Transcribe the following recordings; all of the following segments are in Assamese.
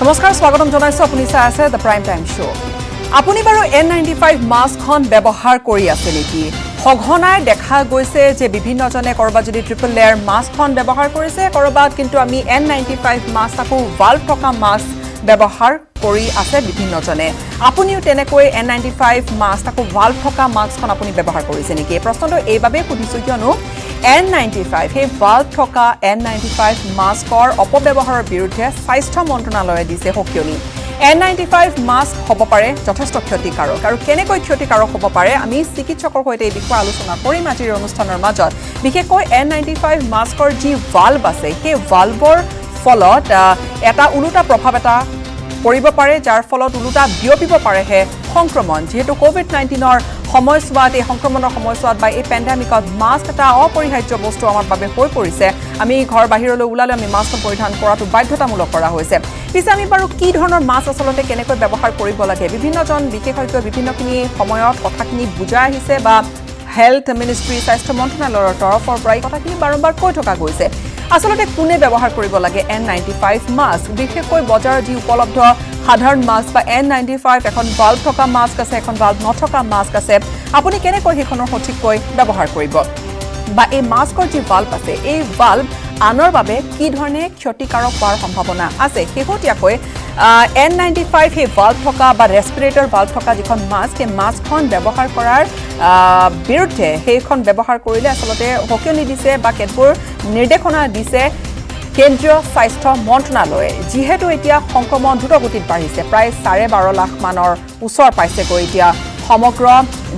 নমস্কাৰ স্বাগতম জনাইছো আপুনি চাই আছে দ্য প্ৰাইম টাইম শ্ব' আপুনি বাৰু N95 মাস্কখন ব্যৱহাৰ কৰি আছে নেকি সঘনাই দেখা গৈছে যে বিভিন্নজনে কৰবাত যদি ট্ৰিপল লেয়াৰ মাস্কখন ব্যৱহাৰ কৰিছে কৰবাত কিন্তু আমি N95 মাস্ক আকৌ ভাল্ভ থকা মাস্ক ব্যৱহাৰ কৰি আছে বিভিন্নজনে আপুনিও তেনেকৈ N95 মাস্ক আকৌ ভাল্ভ থকা মাস্কখন আপুনি ব্যৱহাৰ কৰিছে নেকি এই প্ৰশ্নটো এইভাবে সুধিছো কিয়নো N95 হে ভাল্ভ থকা N95 মাস্কৰ অপব্যৱহাৰৰ বিৰুদ্ধে স্বাস্থ্য মন্ত্ৰণালয়ে দিছে হকিয়নি N95 মাস্ক হ'ব পাৰে যথেষ্ট ক্ষতিকাৰক আৰু কেনেকৈ ক্ষতিকাৰক হ'ব পাৰে আমি চিকিৎসকৰ সৈতে এই বিষয়ে আলোচনা কৰিম আজিৰ অনুষ্ঠানৰ মাজত বিশেষকৈ N95 মাস্কৰ যি ভাল্ভ আছে সেই ভাল্ভৰ ফলত এটা উলুটা প্ৰভাৱ এটা পৰিব পাৰে যাৰ ফলত উলুটা বিয়পিব পাৰে হে সংক্ৰমণ যেহেতু কোভিড-19ৰ সময়ছোৱাত এই সংক্ৰমণৰ সময়ছোৱাত বা এই পেণ্ডামিকত মাস্ক এটা অপৰিহাৰ্য বস্তু আমাৰ বাবে হৈ পৰিছে আমি ঘৰ বাহিৰলৈ ওলালে আমি মাস্ক পৰিধান কৰাটো বাধ্যতামূলক কৰা হৈছে পিছে আমি বাৰু কি ধৰণৰ মাস্ক আচলতে কেনেকৈ ব্যৱহাৰ কৰিব লাগে বিভিন্নজন বিশেষজ্ঞ বিভিন্নখিনি সময়ত কথাখিনি বুজাই আহিছে বা হেলথ মিনিষ্ট্ৰী স্বাস্থ্য মন্ত্ৰণালয়ৰ তৰফৰ পৰা এই কথাখিনি বাৰম্বাৰ কৈ থকা গৈছে আসলতে কোনে ব্যৱহাৰ কৰিব লাগে N95 মাস্ক বিশেষকৈ বজাৰত যি উপলব্ধ সাধাৰণ মাস্ক বা N95 এখন ভাল্ভ থকা মাস্ক আছে এখন ভাল্ভ নথকা মাস্ক আছে আপুনি কেনেকৈ হেখনৰ সঠিককৈ ব্যৱহাৰ কৰিব বা এই মাস্কৰ যি ভাল্ভ আছে এই ভাল্ভ আনৰ বাবে কি ধৰণে ক্ষতিকাৰক হোৱাৰ সম্ভাৱনা আছে শেহতীয়াকৈ N95 হে ভাল্ভ থকা বা ৰেসপিৰেটৰ ভাল্ভ থকা যিখন মাস্ক এই মাস্কখন ব্যৱহাৰ কৰাৰ বিৰুদ্ধে সেইখন ব্যৱহাৰ কৰিলে আসলতে হকিয়নি দিছে বা কেতবোৰ নিৰ্দেশনা দিছে কেন্দ্ৰীয় স্বাস্থ্য মন্ত্ৰণালয়ে যেহেতু এতিয়া সংক্ৰমণ দ্ৰুতগতিত বাঢ়িছে প্ৰায় 12.5 লাখ মানৰ ওচৰ পাইছেগৈ এতিয়া সমগ্ৰ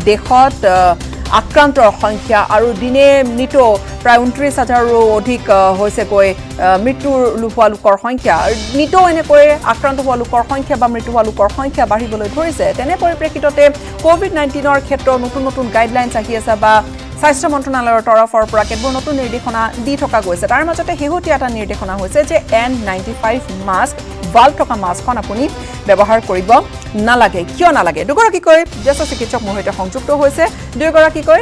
দেশত আক্ৰান্তৰ সংখ্যা আৰু দিনে নিতো প্ৰায় 29,000ৰো অধিক হৈছেগৈ মৃত্যুৰ হোৱা লোকৰ সংখ্যা নিতো এনেকৈ আক্ৰান্ত হোৱা লোকৰ সংখ্যা বা মৃত্যু হোৱা লোকৰ সংখ্যা বাঢ়িবলৈ ধৰিছে তেনে পৰিপ্ৰেক্ষিততে কোভিড-19ৰ ক্ষেত্ৰত নতুন গাইডলাইনছ আহি আছে বা স্বাস্থ্য মন্ত্ৰণালয়ৰ তৰফৰ পৰা কেতবোৰ নতুন নিৰ্দেশনা দি থকা গৈছে তাৰ মাজতে শেহতীয়া এটা নিৰ্দেশনা হৈছে যে N95 মাস্ক ভাল্ভ থকা মাস্কখন আপুনি ব্যৱহাৰ কৰিব নালাগে কিয় নালাগে দুগৰাকীকৈ জ্যেষ্ঠ চিকিৎসক মোৰ সৈতে সংযুক্ত হৈছে দুগৰাকীকৈ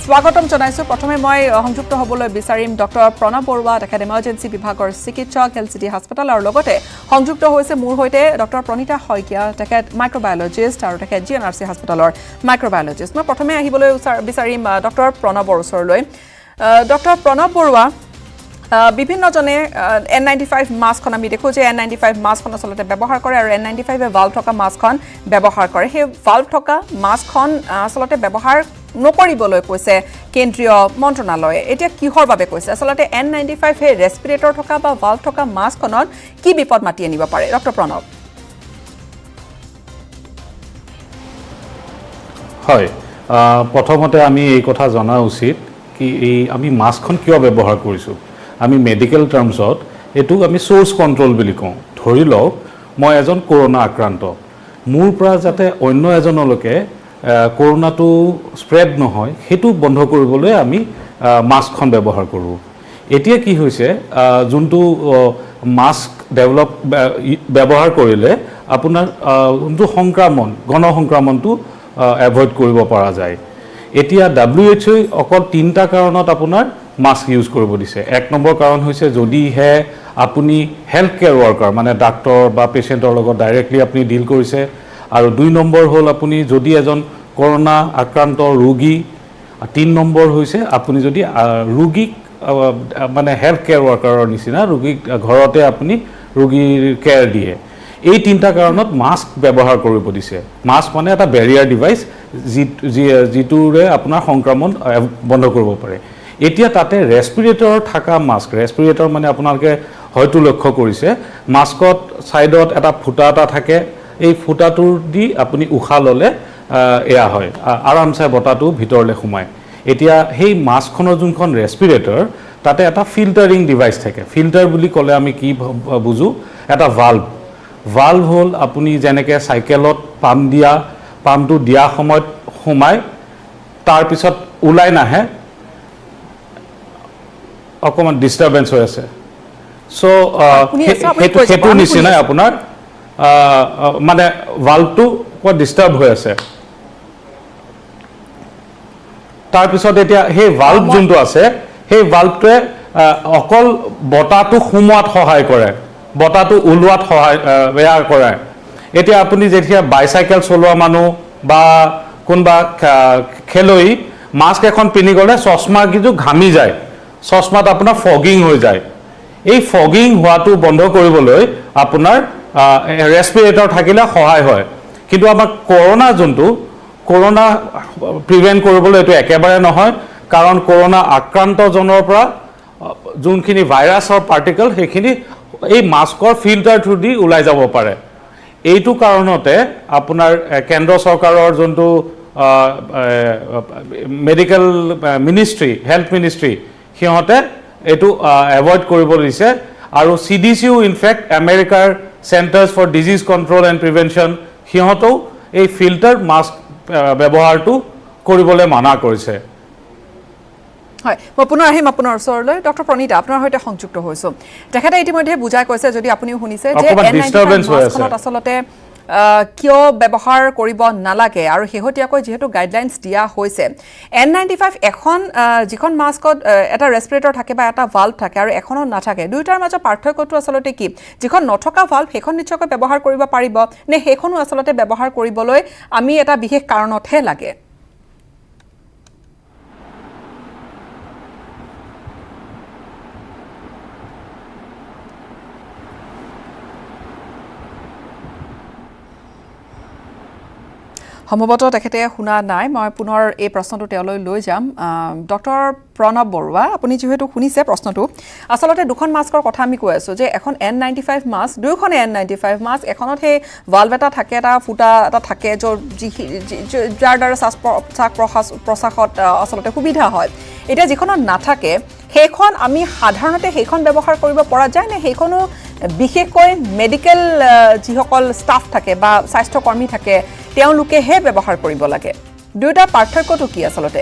স্বাগতম জনাইছো প্ৰথমে মই সংযুক্ত হ'বলৈ বিচাৰিম ডক্টৰ প্ৰণৱ বৰুৱা তেখেত ইমাৰ্জেন্সি বিভাগৰ চিকিৎসক এলচিটি হাস্পতাল আৰু লগতে সংযুক্ত হৈছে মোৰ সৈতে ডক্টৰ প্ৰণিতা শইকীয়া তেখেত মাইক্ৰোবায়োলজিষ্ট আৰু তেখেত GNRC হাস্পতালৰ মাইক্ৰোবায়োলজিষ্ট মই প্ৰথমে আহিবলৈ বিচাৰিম ডক্টৰ প্ৰণৱৰ ওচৰলৈ ডক্টৰ প্ৰণৱ বৰুৱা বিভিন্নজনে N95 মাস্কখন আমি দেখো যে N95 মাস্কখন আচলতে ব্যৱহাৰ কৰে আৰু N95 এ ভাল্ভ থকা মাস্কখন ব্যৱহাৰ কৰে সেই ভাল্ভ থকা মাস্কখন আচলতে ব্যৱহাৰ নকৰিবলৈ কৈছে কেন্দ্ৰীয় মন্ত্ৰণালয়ে এতিয়া কিহৰ বাবে কৈছে আচলতে N95 হে ৰেসপিৰেটৰ থকা বা ভাল্ভ থকা মাস্কখনত কি বিপদ মাতি আনিব পাৰে ডক্টৰ প্ৰণৱ হয় প্ৰথমতে আমি এই কথা জনা উচিত কি এই আমি মাস্কখন কিয় ব্যৱহাৰ কৰিছো আমি মেডিকেল টাৰ্মছত এটু আমি সোৰ্স কন্ট্ৰোল বুলি কওঁ ধৰি লওক মই এজন কৰোনা আক্ৰান্ত মোৰ পৰা যাতে অন্য এজনলৈকে কৰোনাটো স্প্ৰেড নহয় হেতু বন্ধ কৰিবলৈ আমি মাস্কখন ব্যৱহাৰ কৰো এতিয়া কি হৈছে যোনটো মাস্ক ডেভেলপ ব্যৱহাৰ কৰিলে আপোনাৰ যোনটো সংক্ৰমণ গণ সংক্ৰমণটো এভয়েড কৰিব পৰা যায় এতিয়া WHO অকল তিনটা কাৰণত আপোনাৰ মাস্ক ইউজ কৰিব দিছে এক নম্বৰ কাৰণ হৈছে যদি হে আপুনি হেলথ কেয়াৰ ওয়াৰ্কাৰ মানে ডাক্তৰ বা পেশেন্টৰ লগত ডাইৰেক্টলি আপুনি ডিল কৰিছে আৰু দুই নম্বৰ হ'ল আপুনি যদি এজন কৰোনা আক্ৰান্ত ৰোগী তিন নম্বৰ হৈছে আপুনি যদি ৰোগীক মানে হেলথ কেয়াৰ ওয়াৰ্কাৰৰ নিচিনা ৰোগীক ঘৰতে আপুনি ৰোগীৰ কেয়াৰ দিয়ে এই তিনটা কাৰণত মাস্ক ব্যৱহাৰ কৰিব দিছে মাস্ক মানে এটা বেৰিয়াৰ ডিভাইস যিটোৰে আপোনাৰ সংক্ৰমণ বন্ধ কৰিব পাৰে এতিয়া তাতে ৰেসপিৰেটৰ থাকা মাস্ক ৰেসপিৰেটৰ মানে আপোনালোকে হয়তো লক্ষ্য কৰিছে মাস্কত সাইডত এটা ফুটা এটা থাকে এই ফুটাটোৰ দি আপুনি উখা ললে এয়া হয় আৰামছে বতাটো ভিতৰলে সোমায় এতিয়া সেই মাস্কখনৰ যোনখন ৰেসপিৰেটৰ তাতে এটা ফিল্টাৰিং ডিভাইস থাকে ফিল্টাৰ বুলি ক'লে আমি কি বুজো এটা ভাল্ভ হল আপুনি যেনেকে সাইকেলত পাম্পটো দিয়া সময়ত সোমায় তাৰ পিছত উলাই নাহে অকমান ডিস্টাৰবেন্স হৈ আছে সো হেতু নিচিনা আপোনাৰ মানে ভাল্ভটো কোৱা ডিস্টাৰ্ব হৈ আছে তাৰ পিছত এতিয়া সেই ভাল্ভ যোনটো আছে সেই ভাল্ভটোৱে অকল বতাটো সোমোৱাত সহায় কৰে বতাহটো ওলোৱাত সহায় কৰে এতিয়া আপুনি যেতিয়া বাইচাইকেল চলোৱা মানুহ বা কোনোবা খেলুৱৈ মাস্ক এখন পিন্ধি গ'লে চশমা কিন্তু ঘামি যায় চশমাত আপোনাৰ ফগিং হৈ যায় এই ফগিং হোৱাটো বন্ধ কৰিবলৈ আপোনাৰ ৰেসপিৰেটৰ থাকিলে সহায় হয় কিন্তু আমাৰ কৰোনা যোনটো কৰোনা প্ৰিভেন্ট কৰিবলৈ এটো একেবাৰে নহয় কাৰণ কৰোনা আক্ৰান্তজনৰ পৰা যোনখিনি ভাইৰাছৰ পাৰ্টিকল সেইখিনি এই মাস্কৰ ফিল্টাৰ থ্ৰু দি ওলাই যাব পাৰে এইটো কাৰণতে আপোনাৰ কেন্দ্ৰ চৰকাৰৰ যোনটো মেডিকেল মিনিষ্ট্ৰি হেল্থ মিনিষ্ট্ৰি সিহঁতে এটো এভয়েড কৰিব দিছে আৰু CDCও ইনফেক্ট আমেৰিকাৰ centres for disease control and prevention সিহঁতেও এই ফিল্টাৰ মাস্ক ব্যৱহাৰটো কৰিবলৈ মানা কৰিছে হয় মই পুনৰ আহিম আপোনাৰ ওচৰলৈ ডক্টৰ প্ৰণীতা আপোনাৰ সৈতে সংযুক্ত হৈছো তেখেতে ইতিমধ্যে বুজাই কৈছে যদি আপুনিও শুনিছে যে মাস্কখনত আচলতে কিয় ব্যৱহাৰ কৰিব নালাগে আৰু শেহতীয়াকৈ যেহেতু গাইডলাইনছ দিয়া হৈছে N95 এখন যিখন মাস্কত এটা ৰেসপিৰেটৰ থাকে বা এটা ভাল্ভ থাকে আৰু এখনত নাথাকে দুইটাৰ মাজৰ পাৰ্থক্যটো আচলতে কি যিখন নথকা ভাল্ভ সেইখন নিশ্চয়কৈ ব্যৱহাৰ কৰিব পাৰিব নে সেইখনো আচলতে ব্যৱহাৰ কৰিবলৈ আমি এটা বিশেষ কাৰণতহে লাগে সম্ভৱতঃ তেখেতে শুনা নাই মই পুনৰ এই প্ৰশ্নটো তেওঁলৈ লৈ যাম ডক্টৰ প্ৰণৱ বৰুৱা আপুনি যেহেতু শুনিছে প্ৰশ্নটো আসলতে দুখন মাস্কৰ কথা আমি কৈ আছো যে এখন N95 মাস্ক দুইখন N95 মাস্ক এখনত হে ভালভ এটা থাকে এটা ফুটা এটা থাকে যাৰ দ্বাৰা শ্বাস প্ৰশ্বাসত আসলতে সুবিধা হয় এটা যিখনত নাথাকে সেইখন আমি সাধাৰণতে সেইখন ব্যৱহাৰ কৰিব পৰা যায় নে সেইখনো বিশেষকৈ মেডিকেল যিসকল ষ্টাফ থাকে বা স্বাস্থ্য কৰ্মী থাকে তেওঁলোকেহে ব্যৱহাৰ কৰিব লাগে দুটা পাৰ্থক্যটো কি আসলতে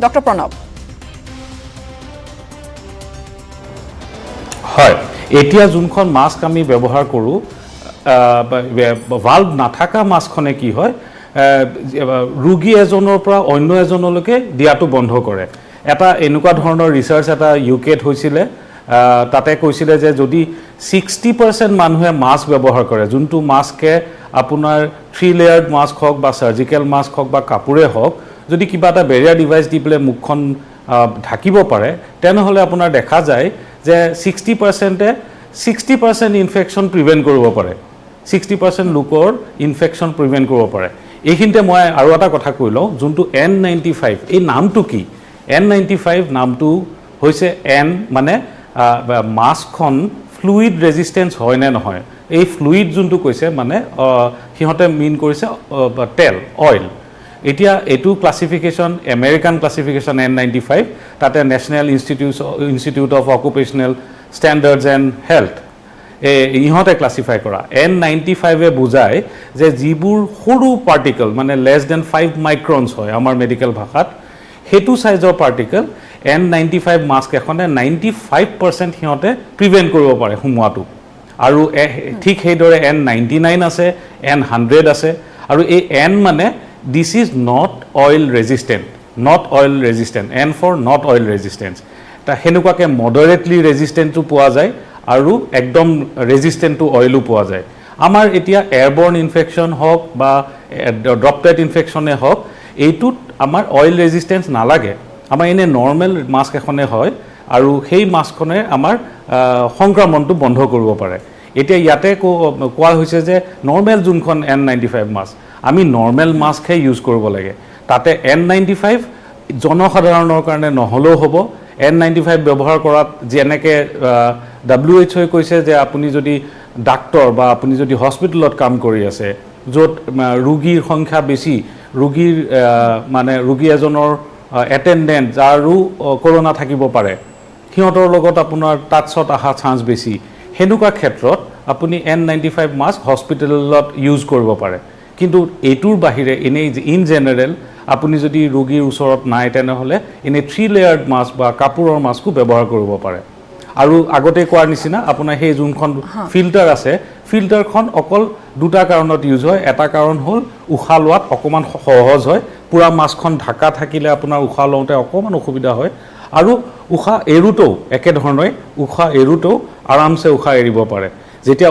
ডক্টৰ প্ৰণৱ হয় এতিয়া যোনখন মাস্ক আমি ব্যৱহাৰ কৰো ভাল্ভ নাথাকা মাস্কখনে কি হয় ৰোগী এজনৰ পৰা অন্য এজনলৈকে দিয়াটো বন্ধ কৰে এটা এনেকুৱা ধৰণৰ ৰিসাৰ্চ এটা ইউকেত হৈছিলে তাতে কৈছিলে যে যদি 60% মানুহে মাস্ক ব্যৱহাৰ কৰে যোনটো মাস্কে আপোনাৰ 3 লেয়াৰ্ড মাস্ক হওক বা সাৰ্জিক্যাল মাস্ক হওক বা কাপোৰে হওক যদি কিবা এটা বেৰিয়াৰ ডিভাইস দি পেলে মুখখন ঢাকিব পাৰে তেনেহলে আপোনাৰ দেখা যায় যে 60% ইনফেকশন প্ৰিভেন্ট কৰিব পাৰে 60% লোকৰ ইনফেকশন প্ৰিভেন্ট কৰিব পাৰে এইখিনতে মই আৰু এটা কথা কৈলো যোনটো N95 এই নামটো কি N95 নামটো হৈছে N মানে মাস্কখন ফ্লুইড ৰেজিস্ট্যান্স হয় নে নহয় এই ফ্লুইড যোনটো কৈছে মানে হিহতে মিন কৰিছে তেল অয়েল এতিয়া এটু ক্লাসিফিকেশন আমেরিকান ক্লাসিফিকেশন N95 তাতে national institute of occupational standards and health ইহতে ক্লাসিফাই কৰা N95 এ বুজায় যে যিবোৰ সৰু পাৰ্টিকল মানে লেস দেন 5 মাইক্ৰনছ হয় আমাৰ মেডিকেল ভাষাত হেতু সাইজৰ পাৰ্টিকল N95 মাস্ক এখনে 95% হিহতে প্ৰিভেন্ট কৰিব পাৰে হুমুৱাটো আৰু ঠিক হেদৰে N99 আছে N100 আছে আৰু এই N মানে this is not oil resistant N for not oil resistance তা হেনুকাকে moderately resistant to পোৱা যায় আৰু একদম resistant to oil পোৱা যায় আমাৰ এতিয়া airborne infection হওক বা droplet infection এ হওক এইটোত আমাৰ oil resistance নালাগে আমাৰ এনে নৰমাল মাস্ক এখনে হয় আৰু সেই মাস্কখনে আমাৰ সংক্ৰমণটো বন্ধ কৰিব পাৰে এতিয়া ইয়াতে কোৱা হৈছে যে নৰমাল যোনখন N95 মাস্ক আমি নৰমাল মাস্কহে ইউজ কৰিব লাগে তাতে N95 জনসাধাৰণৰ কাৰণে নহলেও হ'ব N95 ব্যৱহাৰ কৰাত যেনেকে WHO কৈছে যে আপুনি যদি ডাক্তৰ বা আপুনি যদি হস্পিটেলত কাম কৰি আছে য'ত ৰোগীৰ সংখ্যা বেছি ৰোগীৰ মানে ৰোগী এজনৰ অ্যাটেন্ডেন্ট যাৰো কৰোনা থাকিব পাৰে সিহঁতৰ লগত আপোনাৰ টাচত আহা চান্স বেছি হেনুকা ক্ষেত্ৰত আপুনি N95 মাস্ক হস্পিটেলত ইউজ কৰিব পাৰে কিন্তু এটুৰ বাহিৰে এনে ইন জেনাৰেল আপুনি যদি ৰোগীৰ ওচৰত নাই তেনেহলে এনে 3 লেয়াৰ্ড মাস্ক বা কাপোৰৰ মাস্কও ব্যৱহাৰ কৰিব পাৰে আৰু আগতে কোৱাৰ নিচিনা আপোনাৰ সেই যোনখন ফিল্টাৰ আছে ফিল্টাৰখন অকল দুটা কাৰণত ইউজ হয় এটা কাৰণ হল উশাহ লোৱাত অকমান সহজ হয় পুৰা মাস্কখন ঢাকা থাকিলে আপোনাৰ উশাহ লওঁতে অকমান অসুবিধা হয় আৰু উশাহ এৰোতেও একেধৰণে উশাহ এৰোতেও আৰামছে উশাহ এৰিব পাৰে যেতিয়া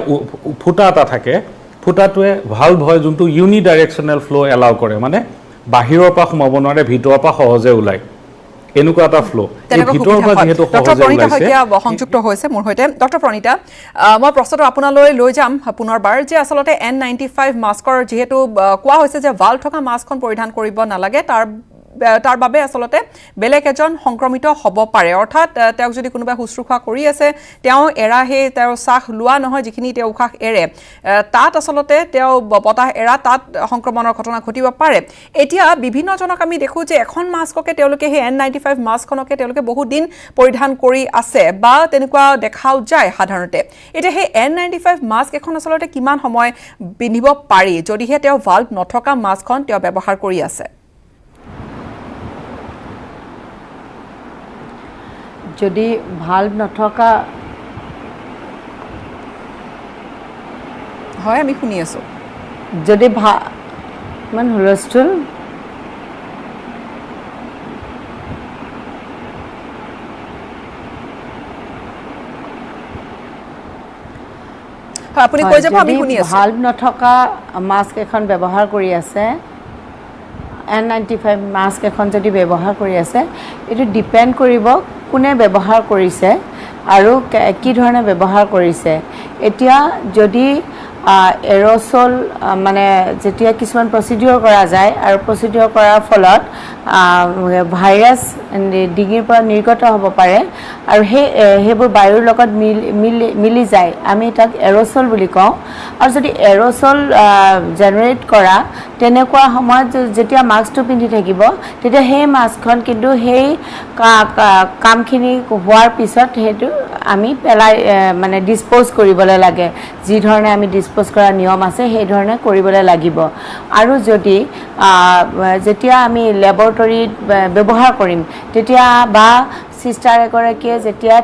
ফুটা এটা থাকে ফুটাটোৱে ভালভ হয় যোনটো ইউনি ডাইৰেকশ্যনেল ফ্ল' এলাউ কৰে মানে বাহিৰৰ পৰা সোমাব নোৱাৰে ভিতৰৰ পৰা সহজে ওলায় এনেকুৱা এটা ফ্ল' এই ভিতৰৰ পৰা যিহেতু সহজে ওলাইছে সংযুক্ত হৈছে মোৰ সৈতে ডক্টৰ প্ৰণীতা মই প্ৰশ্নটো আপোনালৈ লৈ যাম পুনৰবাৰ যে আচলতে N95 মাস্কৰ যিহেতু কোৱা হৈছে যে ভাল্ভ থকা মাস্কখন পৰিধান কৰিব নালাগে তাৰ বাবে আচলতে বেলেগ এজন সংক্ৰমিত হ'ব পাৰে অৰ্থাৎ তেওঁক যদি কোনোবা শুশ্ৰূষা কৰি আছে তেওঁ এৰাহে তেওঁ শ্বাস লোৱা নহয় যিখিনি তেওঁ উশাহ এৰে তাত আচলতে তেওঁ বতাহ এৰা তাত সংক্ৰমণৰ ঘটনা ঘটিব পাৰে এতিয়া বিভিন্নজনক আমি দেখো যে এখন মাস্ককে তেওঁলোকে সেই N95 মাস্কখনকে তেওঁলোকে বহুত দিন পৰিধান কৰি আছে বা তেনেকুৱা দেখাও যায় সাধাৰণতে এতিয়া সেই N95 মাস্ক এখন আচলতে কিমান সময় পিন্ধিব পাৰি যদিহে তেওঁ ভাল্ভ নথকা মাস্কখন তেওঁ ব্যৱহাৰ কৰি আছে যদি ভাল্ভ নথকা হয় আমি শুনি আছো যদি মান হুলস্থুল আপুনি কৈ যাব আমি শুনি আছো ভাল্ভ নথকা মাস্ক এখন ব্যৱহাৰ কৰি আছে N95 মাস্ক এখন যদি ব্যৱহাৰ কৰি আছে এটো ডিপেন্ড কৰিব কোনে ব্যৱহাৰ কৰিছে আৰু কি ধৰণে ব্যৱহাৰ কৰিছে এতিয়া যদি এৰসল মানে যেতিয়া কিছুমান প্ৰসিডিউৰ কৰা যায় আৰু প্ৰসিডিউৰ কৰাৰ ফলত ভাইৰাছ ডিঙিৰ পৰা নিৰ্গত হ'ব পাৰে আৰু হেবোৰ বায়ুৰ লগত মিলি যায় আমি তাক এৰসল বুলি কওঁ আৰু যদি এৰসল জেনাৰেট কৰা তেনেকুৱা সময়ত যেতিয়া মাস্কটো পিন্ধি থাকিব তেতিয়া সেই মাস্কখন কিন্তু সেই কামখিনি হোৱাৰ পিছত হেতু আমি পেলাই মানে ডিসপোজ কৰিবলৈ লাগে যি ধৰণে আমি ডিসপোজ কৰা নিয়ম আছে সেই ধৰণে কৰিবলৈ লাগিব আৰু যদি যেতিয়া আমি ল্যাবৰেটৰীত ব্যৱহাৰ কৰিম তেতিয়া বা সিস্টাৰ এগৰাকীয়ে যেতিয়া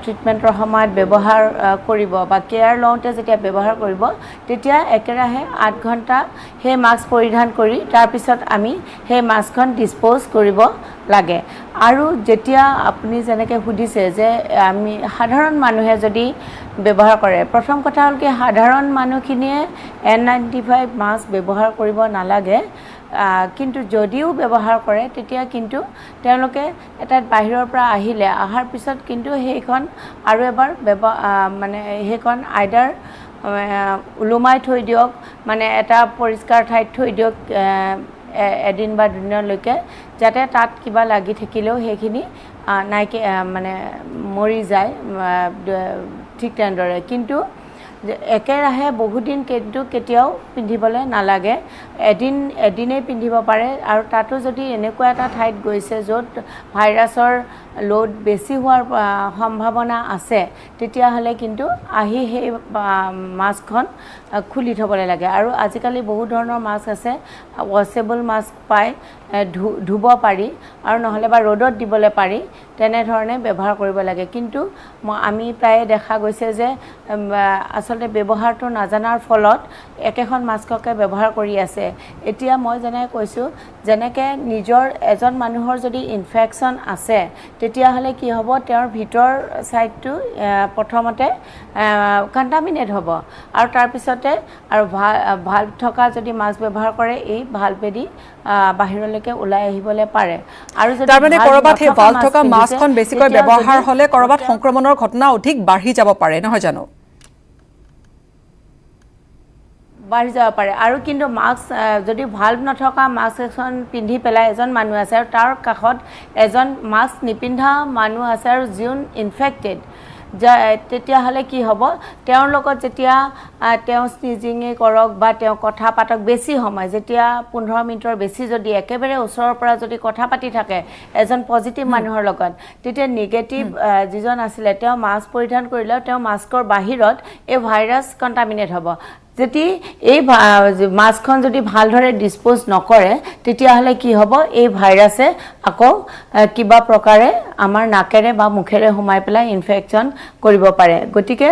ট্ৰিটমেন্টৰ সময়ত ব্যৱহাৰ কৰিব বা কেয়াৰ লওঁতে যেতিয়া ব্যৱহাৰ কৰিব তেতিয়া একেৰাহে 8 ঘণ্টা সেই মাস্ক পৰিধান কৰি তাৰ পিছত আমি সেই মাস্কখন ডিসপোজ কৰিব লাগে আৰু যেতিয়া আপুনি যেনেকৈ সুধিছে যে আমি সাধাৰণ মানুহে যদি ব্যৱহাৰ কৰে প্ৰথম কথা হ'ল কি সাধাৰণ মানুহখিনিয়ে N95 মাস্ক ব্যৱহাৰ কৰিব নালাগে কিন্তু যদিও ব্যৱহাৰ কৰে তেতিয়া কিন্তু তেওঁলোকে এটা বাহিৰৰ পৰা আহিলে আহাৰ পিছত কিন্তু সেইখন আৰু এবাৰ মানে সেইখন আইডাৰ উলুমাই থৈ দিয়ক মানে এটা পৰিষ্কাৰ ঠাইত থৈ দিয়ক এদিন বা দুদিনলৈকে যাতে তাত কিবা লাগি থাকিলেও সেইখিনি নাইকে মানে মৰি যায় ঠিক তেনেদৰে কিন্তু একেৰাহে বহুদিন কিন্তু কেতিয়াও পিন্ধিবলৈ নালাগে এদিনেই পিন্ধিব পাৰে আৰু তাতো যদি এনেকুৱা এটা ঠাইত গৈছে য'ত ভাইৰাছৰ লোড বেছি হোৱাৰ সম্ভাৱনা আছে তেতিয়াহ'লে কিন্তু আহি সেই মাস্কখন খুলি থ'বলৈ লাগে আৰু আজিকালি বহু ধৰণৰ মাস্ক আছে ৱাশেবল মাস্ক পায় ধুব পাৰি আৰু নহলে বা ৰ'দত দিবলৈ পাৰি তেনেধৰণে ব্যৱহাৰ কৰিব লাগে কিন্তু আমি প্ৰায় দেখা গৈছে যে আসলে ব্যৱহাৰটো নাজানাৰ ফলত একেখন মাস্ককে ব্যৱহাৰ কৰি আছে এতিয়া মই যেনে কৈছো যেনেকে নিজৰ এজন মানুহৰ যদি ইনফেকচন আছে তেতিয়াহ'লে কি হ'ব তেওঁৰ ভিতৰ সাইডটো প্ৰথমতে কন্টামিনেট হ'ব আৰু তাৰ পিছতে আৰু ভাল্ভ থকা যদি মাস্ক ব্যৱহাৰ কৰে এই ভাল্ভেদি বাহিৰলৈকে ওলাই আহিবলৈ পাৰে আৰু যদি তাৰ মানে কৰবাত হে ভাল্ভ থকা মাস্কখন বেছিকৈ ব্যৱহাৰ হলে কৰবাত সংক্ৰমণৰ ঘটনা অধিক বাঢ়ি যাব পাৰে নহয় জানো বাঢ়ি যাব পাৰে আৰু কিন্তু মাস্ক যদি ভাল্ভ নথকা মাস্ক এখন পিন্ধি পেলাই এজন মানুহ আছে আৰু তাৰ কাষত এজন মাস্ক নিপিন্ধা মানুহ আছে আৰু যিন ইনফেক্টেড তেতিয়াহ'লে কি হ'ব তেওঁৰ লগত যেতিয়া তেওঁ স্নিজিঙে কৰক বা তেওঁ কথা পাতক বেছি সময় যেতিয়া 15 মিনিটৰ বেছি যদি একেবাৰে ওচৰৰ পৰা যদি কথা পাতি থাকে এজন পজিটিভ মানুহৰ লগত তেতিয়া নেগেটিভ যিজন আছিলে তেওঁ মাস্ক পৰিধান কৰিলে তেওঁ মাস্কৰ বাহিৰত এই ভাইৰাছ কন্টামিনেট হ'ব যদি এই মাস্কখন যদি ভালদৰে ডিসপোজ নকৰে তেতিয়াহ'লে কি হ'ব এই ভাইৰাছে আকৌ কিবা প্ৰকাৰে আমাৰ নাকেৰে বা মুখেৰে সোমাই পেলাই ইনফেকশ্যন কৰিব পাৰে গতিকে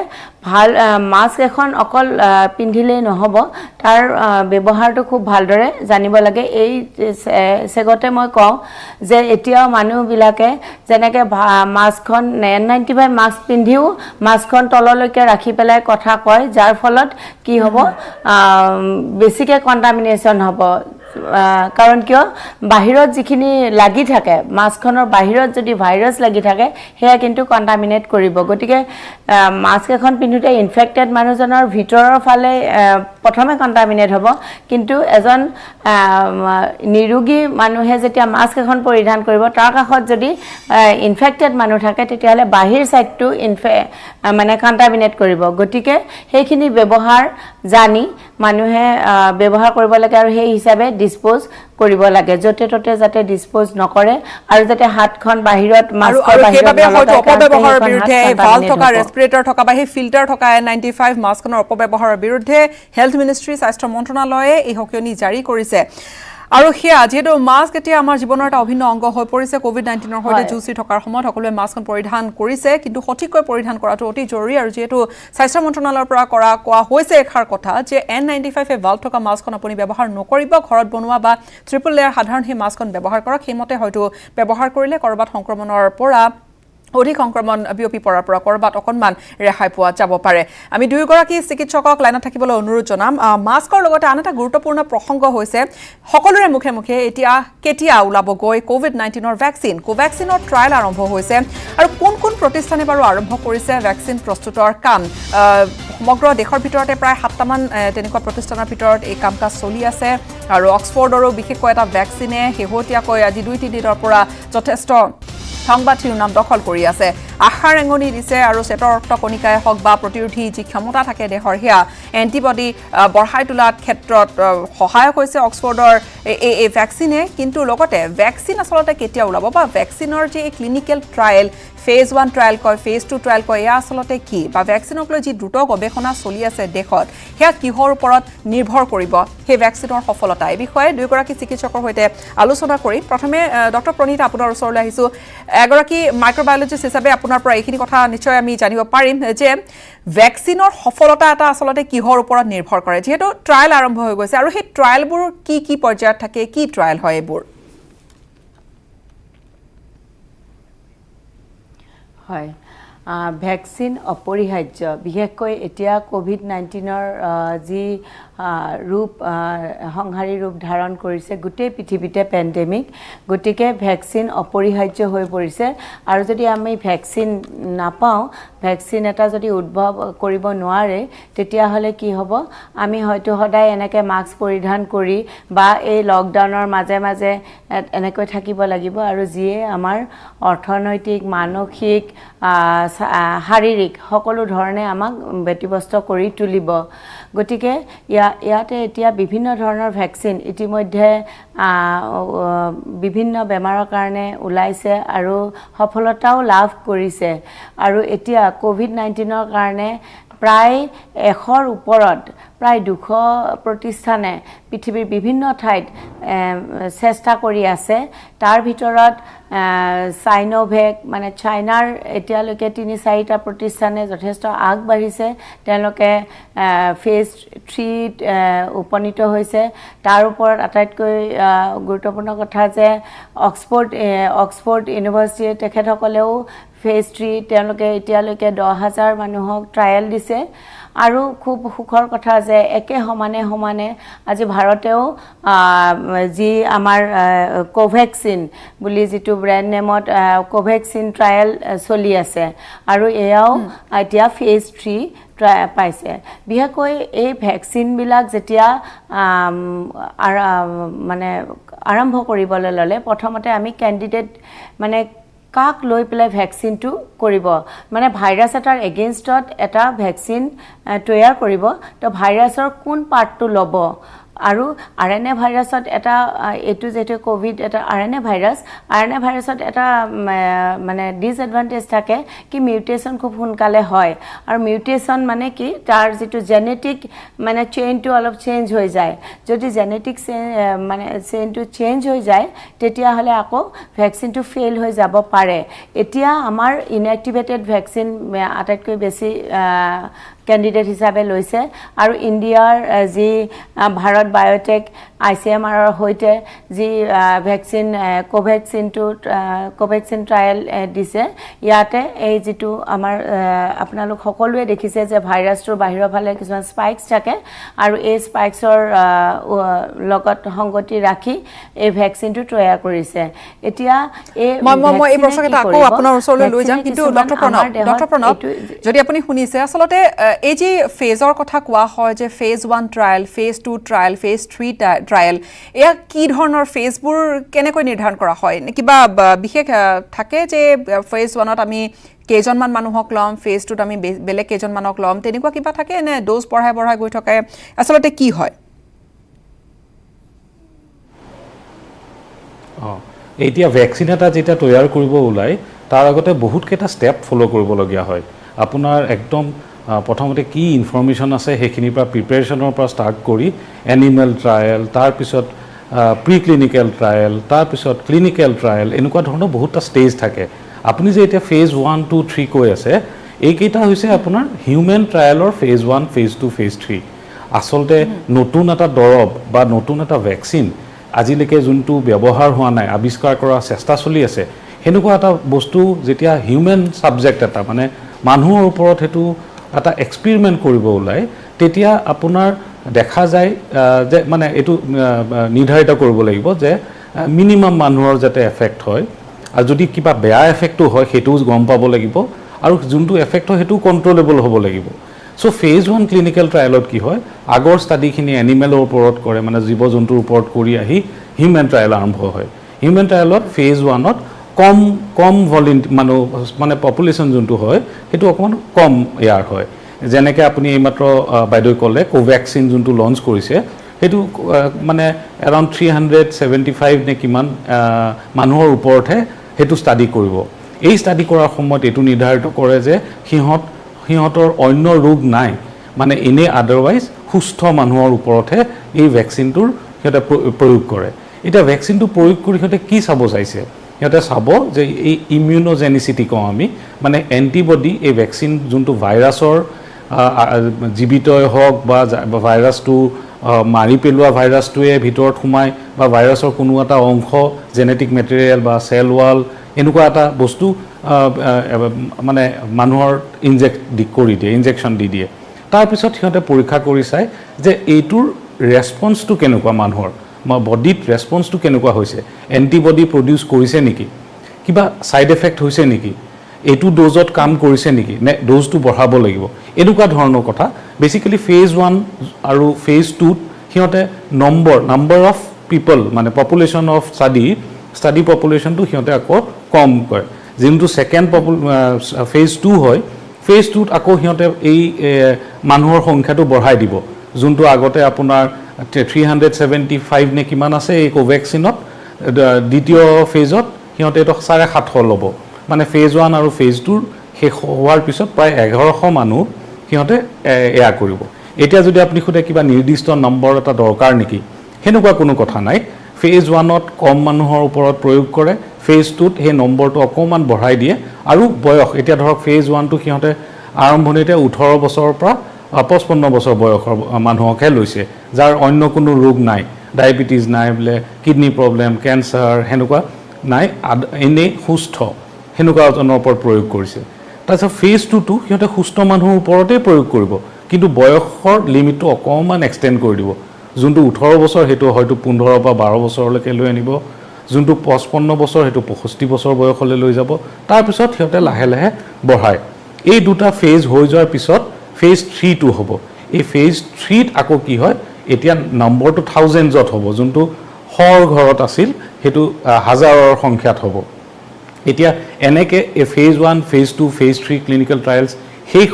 ভাল মাস্ক এখন অকল পিন্ধিলেই নহ'ব তাৰ ব্যৱহাৰটো খুব ভালদৰে জানিব লাগে এই সেগতে মই কওঁ যে এতিয়াও মানুহবিলাকে যেনেকে মাস্কখন N95 মাস্ক পিন্ধিও মাস্কখন তললৈকে ৰাখি পেলাই কথা কয় যাৰ ফলত কি হ'ব বেছিকে কন্টামিনেশ্যন হ'ব কাৰণ কিয় বাহিৰত যিখিনি লাগি থাকে মাস্কখনৰ বাহিৰত যদি ভাইৰাছ লাগি থাকে হেয়া কিন্তু কন্টামিনেট কৰিব গতিকে মাস্ক এখন পিন্ধোতে ইনফেক্টেড মানুহজনৰ ভিতৰৰ ফালে প্ৰথমে কন্টামিনেট হ'ব কিন্তু এজন নিৰোগী মানুহে যেতিয়া মাস্ক এখন পৰিধান কৰিব তাৰ কাষত যদি ইনফেক্টেড মানুহ থাকে তেতিয়াহলে বাহিৰ সাইডটো মানে কন্টামিনেট কৰিব গতিকে সেইখিনি ব্যৱহাৰ জানি মানুহে ব্যৱহাৰ কৰিব লাগে আৰু সেই হিচাপে ডিসপোজ কৰিব লাগে যতে ততে যাতে ডিসপোজ নকৰে আৰু যাতে হাতখন বাহিৰত মাস্কৰ বাহিৰত সেইবাবে হয়তো অপব্যৱহাৰৰ বিৰুদ্ধে ভাল থকা ৰেসপিৰেটৰ থকা বা সেই ফিল্টাৰ থকা N95 মাস্কনৰ অপব্যৱহাৰৰ বিৰুদ্ধে হেলথ মিনিষ্ট্ৰী স্বাস্থ্য মন্ত্ৰণালয়ে এই হকিয়নি জাৰি কৰিছে আৰু হেয়া যেহেতু মাস্ক এতিয়া আমাৰ জীৱনৰ এটা অভিন্ন অংগ হৈ পৰিছে কোভিড-19ৰ হৈতে যুঁজি থকাৰ সময়ত সকলোৱে মাস্কখন পৰিধান কৰিছে কিন্তু সঠিককৈ পৰিধান কৰাটো অতি জৰুৰী আৰু যেহেতু স্বাস্থ্য মন্ত্ৰণালয়ৰ পৰা কোৱা হৈছে এখাৰ কথা যে N95 এ ভাল থকা মাস্কখন আপুনি ব্যৱহাৰ নকৰিব ঘৰত বনোৱা বা ট্ৰিপল লেয়াৰ সাধাৰণ সেই মাস্কখন ব্যৱহাৰ কৰক সেইমতে হয়তো ব্যৱহাৰ কৰিলে কৰবাত সংক্ৰমণৰ পৰা অধিক সংক্ৰমণ বিয়পি পৰাৰ পৰা কৰবাত অকনমান ৰেহাই পোৱা যাব পাৰে আমি দুয়োগৰাকী চিকিৎসকক লাইনত থাকিবলৈ অনুৰোধ জনাম মাস্কৰ লগতে আন এটা গুৰুত্বপূৰ্ণ প্ৰসংগ হৈছে সকলোৰে মুখে মুখে এতিয়া কেতিয়া ওলাব গৈ কোভিড-19ৰ ভ্যাকচিন কোভ্যাক্সিনৰ ট্ৰায়াল আৰম্ভ হৈছে আৰু কোন কোন প্ৰতিষ্ঠানে বাৰু আৰম্ভ কৰিছে ভ্যাকচিন প্ৰস্তুতৰ কাম সমগ্ৰ দেশৰ ভিতৰতে প্ৰায় 7টামান তেনেকুৱা প্ৰতিষ্ঠানৰ ভিতৰত এই কামকাজ চলি আছে আৰু অক্সফৰ্ডৰো বিশেষকৈ এটা ভ্যাকচিনে হেহতিয়াকৈ আজি 2-3 দিনৰ পৰা যথেষ্ট সংবাদ শিৰোনাম দখল কৰি আছে আশাৰ এঙনি দিছে আৰু চেতৰ ৰক্ত কণিকাই হওক বা প্ৰতিৰোধী যি ক্ষমতা থাকে দেহৰ হেয়া এন্টিবডি বঢ়াই তোলাৰ ক্ষেত্ৰত সহায়ক হৈছে অক্সফৰ্ডৰ এই ভ্যাকচিনে কিন্তু লগতে ভ্যাকচিন আসলতে কেতিয়া ওলাব বা ভ্যাকচিনৰ যে ক্লিনিক্যাল ট্ৰায়াল ফেজ 1 ট্ৰায়াল কয় ফেজ 2 ট্ৰায়াল কয় এয়া আসলতে কি বা ভ্যাকচিনক লৈ যি দ্ৰুত গৱেষণা চলি আছে দেশত হেয়া কিহৰ ওপৰত নিৰ্ভৰ কৰিব সেই ভ্যাকচিনৰ সফলতা এই বিষয়ে দুয়োগৰাকী চিকিৎসকৰ হৈতে আলোচনা কৰি প্ৰথমে ডক্টৰ প্ৰণীতা আপোনাৰ ওচৰলৈ আহিছো এগৰাকী মাইক্ৰোবায়োলজিষ্ট হিচাপে আপোনাৰ পৰা এইখিনি কথা নিশ্চয় আমি জানিব পাৰিম যে ভ্যাকচিনৰ সফলতা এটা আসলতে কিহৰ ওপৰত নিৰ্ভৰ কৰে যেহেতু ট্ৰায়াল আৰম্ভ হৈ গৈছে আৰু সেই ট্ৰায়ালবোৰ কি পৰ্যায়ত থাকে কি ট্ৰায়াল হয় এইবোৰ হয় ভ্যাকচিন অপৰিহাৰ্য বিশেষকৈ এতিয়া কোভিড-19ৰ যি ৰূপ সংহাৰী ৰূপ ধাৰণ কৰিছে গোটেই পৃথিৱীতে পেণ্ডেমিক গতিকে ভ্যাকচিন অপৰিহাৰ্য হৈ পৰিছে আৰু যদি আমি ভ্যাকচিন নাপাওঁ ভ্যাকচিন এটা যদি উদ্ভৱ কৰিব নোৱাৰে তেতিয়াহলে কি হ'ব আমি হয়তো সদায় এনেকে মাস্ক পৰিধান কৰি বা এই লকডাউনৰ মাজে মাজে এনেকৈ থাকিব লাগিব আৰু যিয়ে আমাৰ অৰ্থনৈতিক মানসিক শাৰীৰিক সকলো ধৰণে আমাক ব্যতিব্যস্ত কৰি তুলিব গতিকে ইয়াতে এতিয়া বিভিন্ন ধৰণৰ ভ্যাকচিন ইতিমধ্যে বিভিন্ন বেমাৰৰ কাৰণে ওলাইছে আৰু সফলতাও লাভ কৰিছে আৰু এতিয়া কোভিড-19ৰ কাৰণে প্ৰায় 100ৰ ওপৰত প্ৰায় 200 প্ৰতিষ্ঠানে পৃথিৱীৰ বিভিন্ন ঠাইত চেষ্টা কৰি আছে তাৰ ভিতৰত সাইনোভেক মানে চাইনাৰ এতিয়ালৈকে 3-4টা প্ৰতিষ্ঠানে যথেষ্ট আগবাঢ়িছে তেওঁলোকে ফেজ 3 উপনীত হৈছে তাৰ ওপৰত আটাইতকৈ গুৰুত্বপূৰ্ণ কথা যে অক্সফৰ্ড ইউনিভাৰ্চিটি তেখেতসকলেও ফেজ 3 তেওঁলোকে এতিয়ালৈকে 10,000 মানুহক ট্ৰায়াল দিছে আৰু খুব সুখৰ কথা যে একে সমানে আজি ভাৰতেও যি আমাৰ কোভ্যাক্সিন বুলি যিটো ব্ৰ্যান্ড নেমত কোভ্যাক্সিন ট্ৰায়াল চলি আছে আৰু এয়াও এতিয়া ফেজ 3 পাইছে বিশেষকৈ এই ভ্যাকচিন বিলাক যেতিয়া মানে আৰম্ভ কৰিবলৈ ললে প্ৰথমতে আমি ক্যান্ডিডেট মানে কাক লৈ পেলাই ভ্যাকচিনটো কৰিব মানে ভাইৰাছ এটাৰ এগেইনষ্টত এটা ভ্যাকচিন তৈয়াৰ কৰিব তো ভাইৰাছৰ কোন পাৰ্টটো ল'ব আৰু RNA ভাইৰাছত এটা এইটো যেটো কোভিড এটা RNA ভাইৰাছত এটা মানে ডিসএডভান্টেজ থাকে কি মিউটেশন খুব সোনকালে হয় আৰু মিউটেশন মানে কি তাৰ যেটো জেনেটিক মানে চেইনটো অলপ চেঞ্জ হৈ যায় যদি জেনেটিক মানে চেইনটো চেঞ্জ হৈ যায় তেতিয়া হলে আকৌ ভ্যাকচিনটো ফেইল হৈ যাব পাৰে এতিয়া আমাৰ ইনএক্টিভেটেড ভ্যাকচিন আটাইতকৈ বেছি ক্যান্ডিডেট হিসাবে লৈছে আৰু ইন্ডিয়াৰ যি ভাৰত বায়োটেক ICMR হৈতে যি ভ্যাকচিন কোভ্যাক্সিন ট্ৰায়েল দিছে ইয়াতে এই যেটো আমাৰ আপোনালোক সকলোৱে দেখিছে যে ভাইৰাছটোৰ বাহিৰৰ ফালে কিছুমান স্পাইকস থাকে আৰু এই স্পাইকসৰ লগত সংগতি ৰাখি এই ভ্যাকচিনটো তৈয়াৰ কৰিছে এতিয়া মই এই প্ৰসংগত আকৌ আপোনাৰ ওচৰলৈ লৈ যাম কিন্তু ডক্টৰ প্ৰণৱ যদি আপুনি শুনিছে আসলতে এই যে ফেজৰ কথা কোৱা হয় যে phase 1 trial phase 2 trial phase 3 trial এয়া কি ধৰণৰ ফেজবোৰ কেনেকৈ নিৰ্ধাৰণ কৰা হয় কিবা বিশেষ থাকে যে ফেজ 1ত আমি কেজনমান মানুহক লম ফেজ 2ত আমি বেলেগ কেজনমানক লম তেনেকুৱা কিবা থাকে নে ডোজ বঢ়াই গৈ থাকে আসলতে কি হয় এতিয়া ভ্যাকচিন এটা যেটা তৈয়াৰ কৰিব ওলাই তাৰ আগতে বহুত কেটা ষ্টেপ ফলো কৰিব লগিয়া হয় আপোনাৰ একদম প্ৰথমতে কি ইনফৰমেশন আছে হেখিনিৰ পৰা প্ৰিপাৰেচনৰ পৰা ষ্টাৰ্ট কৰি এনিমেল ট্ৰায়েল তাৰ পিছত প্ৰি ক্লিনিক্যাল ট্ৰায়েল তাৰ পিছত ক্লিনিক্যাল ট্ৰায়েল এনেকুৱা ধৰণৰ বহুতটা ষ্টেজ থাকে আপুনি যে এতিয়া ফেজ 1 2 3 কৈ আছে এই কেইটা হৈছে আপোনাৰ হিউম্যান ট্ৰায়েলৰ ফেজ 1 ফেজ 2 ফেজ 3 আসলতে নতুন এটা দৰব বা নতুন এটা ভ্যাকচিন আজিলৈকে যোনটো ব্যৱহাৰ হোৱা নাই আৱিষ্কাৰ কৰা চেষ্টা চলি আছে হেনেকুৱা এটা বস্তু যেতিয়া হিউম্যান সাবজেক্ট এটা মানে মানুহৰ ওপৰত হেতু এটা এক্সপেৰিমেন্ট কৰিব ওলাই তেতিয়া আপোনাৰ দেখা যায় যে মানে এটো নিৰ্ধাৰিত কৰিব লাগিব যে মিনিমাম মানুহৰ যাতে এফেক্ট হয় আৰু যদি কিবা বেয়া এফেক্টও হয় হেতুও গম পাব লাগিব আৰু যোনটো এফেক্ট হয় হেতু কন্ট্ৰলেবল হ'ব লাগিব সো ফেজ 1 ক্লিনিক্যাল ট্ৰায়েলত কি হয় আগৰ ষ্টাডিখিনি এনিমেলৰ ওপৰত কৰে মানে জীৱ-জন্তুৰ ওপৰত কৰি আহি হিউম্যান ট্ৰায়েল আৰম্ভ হয় হিউম্যান ট্ৰায়েলত ফেজ 1ত কম ভলিউম মানে পপুলেশন যোনটো হয় হেতু অকমান কম ইয়াৰ হয় যেনেকে আপুনি এইমাত্ৰ বাইদেউ ক'লে কোভ্যাক্সিন যোনটো লঞ্চ কৰিছে হেতু মানে এৰাউণ্ড 375 নে কিমান মানুহৰ ওপৰতহে হেতু ষ্টাডি কৰিব এই ষ্টাডি কৰাৰ সময়ত এটো নিৰ্ধাৰিত কৰে যে সিহঁতৰ অন্য ৰোগ নাই মানে এনে আদাৰৱাইজ সুস্থ মানুহৰ ওপৰতহে এই ভ্যাকচিনটোৰ হেতে প্ৰয়োগ কৰে এটা ভ্যাকচিনটো প্ৰয়োগ কৰি হেতে কি চাব চাইছে হেতে চাব যে এই ইমিউনোজেনিসিটি কওঁ আমি মানে এন্টিবডি এই ভ্যাকচিন যোনটো ভাইৰাছৰ জীবিতই হওক বা ভাইৰাছটো মাৰি পেলোৱা ভাইৰাছটোৱে ভিতৰত সোমাই বা ভাইৰাছৰ কোনো এটা অংশ জেনেটিক মেটেৰিয়েল বা সেল ওয়াল এনেকুৱা এটা বস্তু মানে মানুহৰ ইনজেকশন দি দিয়ে তাৰ পিছত সিহঁতে পৰীক্ষা কৰি চাই যে এইটোৰ ৰেসপন্সটো কেনেকুৱা মানুহৰ বডিত ৰেসপন্সটো কেনেকুৱা হৈছে এন্টিবডি প্ৰডিউস কৰিছে নেকি কিবা সাইড এফেক্ট হৈছে নেকি এটু ডোজত কাম কৰিছে নেকি নে ডোজটো বঢ়াব লাগিব এনেকুৱা ধৰণৰ কথা বেসিক্যালি ফেজ 1 আৰু ফেজ 2 সিহঁতে নাম্বাৰ অফ পিপল মানে পপুলেশন অফ ষ্টাডি পপুলেশনটো সিহঁতে আকৌ কম কৰে যোনটো সেকেন্ড ফেজ 2 হয় ফেজ 2ত আকৌ সিহঁতে এই মানুহৰ সংখ্যাটো বঢ়াই দিব যোনটো আগতে আপোনাৰ 375 নে কিমান আছে এই কোভ্যাক্সিনত দ্বিতীয় ফেজত সিহঁতে এটা 750 ল'ব মানে ফেজ 1 আৰু ফেজ 2 শেষ হোৱাৰ পিছত প্ৰায় 1100 মানুহ সিহঁতে এয়া কৰিব এতিয়া যদি আপুনি খুদে কিবা নিৰ্দিষ্ট নম্বৰ এটা দৰকাৰ নেকি হেনেকুৱা কোনো কথা নাই ফেজ 1ত কম মানুহৰ ওপৰত প্ৰয়োগ কৰে ফেজ 2ত হে নম্বৰটো অকমান বঢ়াই দিয়ে আৰু বয়স এতিয়া ধৰক ফেজ 1টো সিহঁতে আৰম্ভণিতে 18 বছৰৰ পৰা 55 বছৰ বয়সৰ মানুহকহে লৈছে যাৰ অন্য কোনো ৰোগ নাই ডায়াবেটিস নাই বলে কিডনি প্ৰবলেম ক্যান্সাৰ হেনেকুৱা নাই এনে সুস্থ হেনেকুৱা জনৰ ওপৰত প্ৰয়োগ কৰিছে তাৰপিছত ফেজ 2টো সিহঁতে সুস্থ মানুহৰ ওপৰতে প্ৰয়োগ কৰিব কিন্তু বয়সৰ লিমিটটো অকমান এক্সটেন্ড কৰি দিব যোনটো 18 বছৰ হেতু হয়তো 15 বা 12 বছৰলৈকে লৈ আনিব যোনটো 55 বছৰ হেতু 65 বছৰ বয়সলৈ লৈ যাব তাৰ পিছত সিহঁতে লাহে লাহে বঢ়ায় এই দুটা ফেজ হৈ যোৱাৰ পিছত ফেজ 3 টো হ'ব এই ফেজ 3 ত আকৌ কি হয় এতিয়া নম্বৰটো থাউজেণ্ডছত হ'ব যোনটো হৰ ঘৰত আছিল হেতু হাজাৰৰ সংখ্যাত হ'ব এতিয়া এনেকে phase 1 phase 2 phase 3 clinical trials শেষ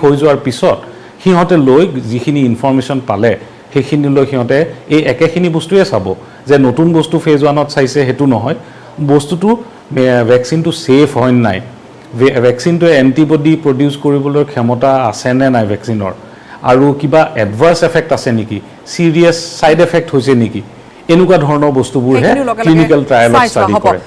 হৈ যোৱাৰ পিছত সিহঁতে লৈ যিখিনি ইনফৰমেশন পালে সেইখিনিলৈ সিহঁতে এই একেখিনি বস্তুৱে চাব যে নতুন বস্তু ফেজ 1ত চাইছে সেইটো নহয় বস্তুটো ভেকচিনটো ছেফ হয় নাই ভেকচিনটোৱে এণ্টিবডি প্ৰডিউচ কৰিবলৈ ক্ষমতা আছে নে নাই ভেকচিনৰ আৰু কিবা এডভাৰ্ছ এফেক্ট আছে নেকি চিৰিয়াছ ছাইড এফেক্ট হৈছে নেকি এনেকুৱা ধৰণৰ বস্তুবোৰহে ক্লিনিকেল ট্ৰায়েলত ষ্টাডি কৰে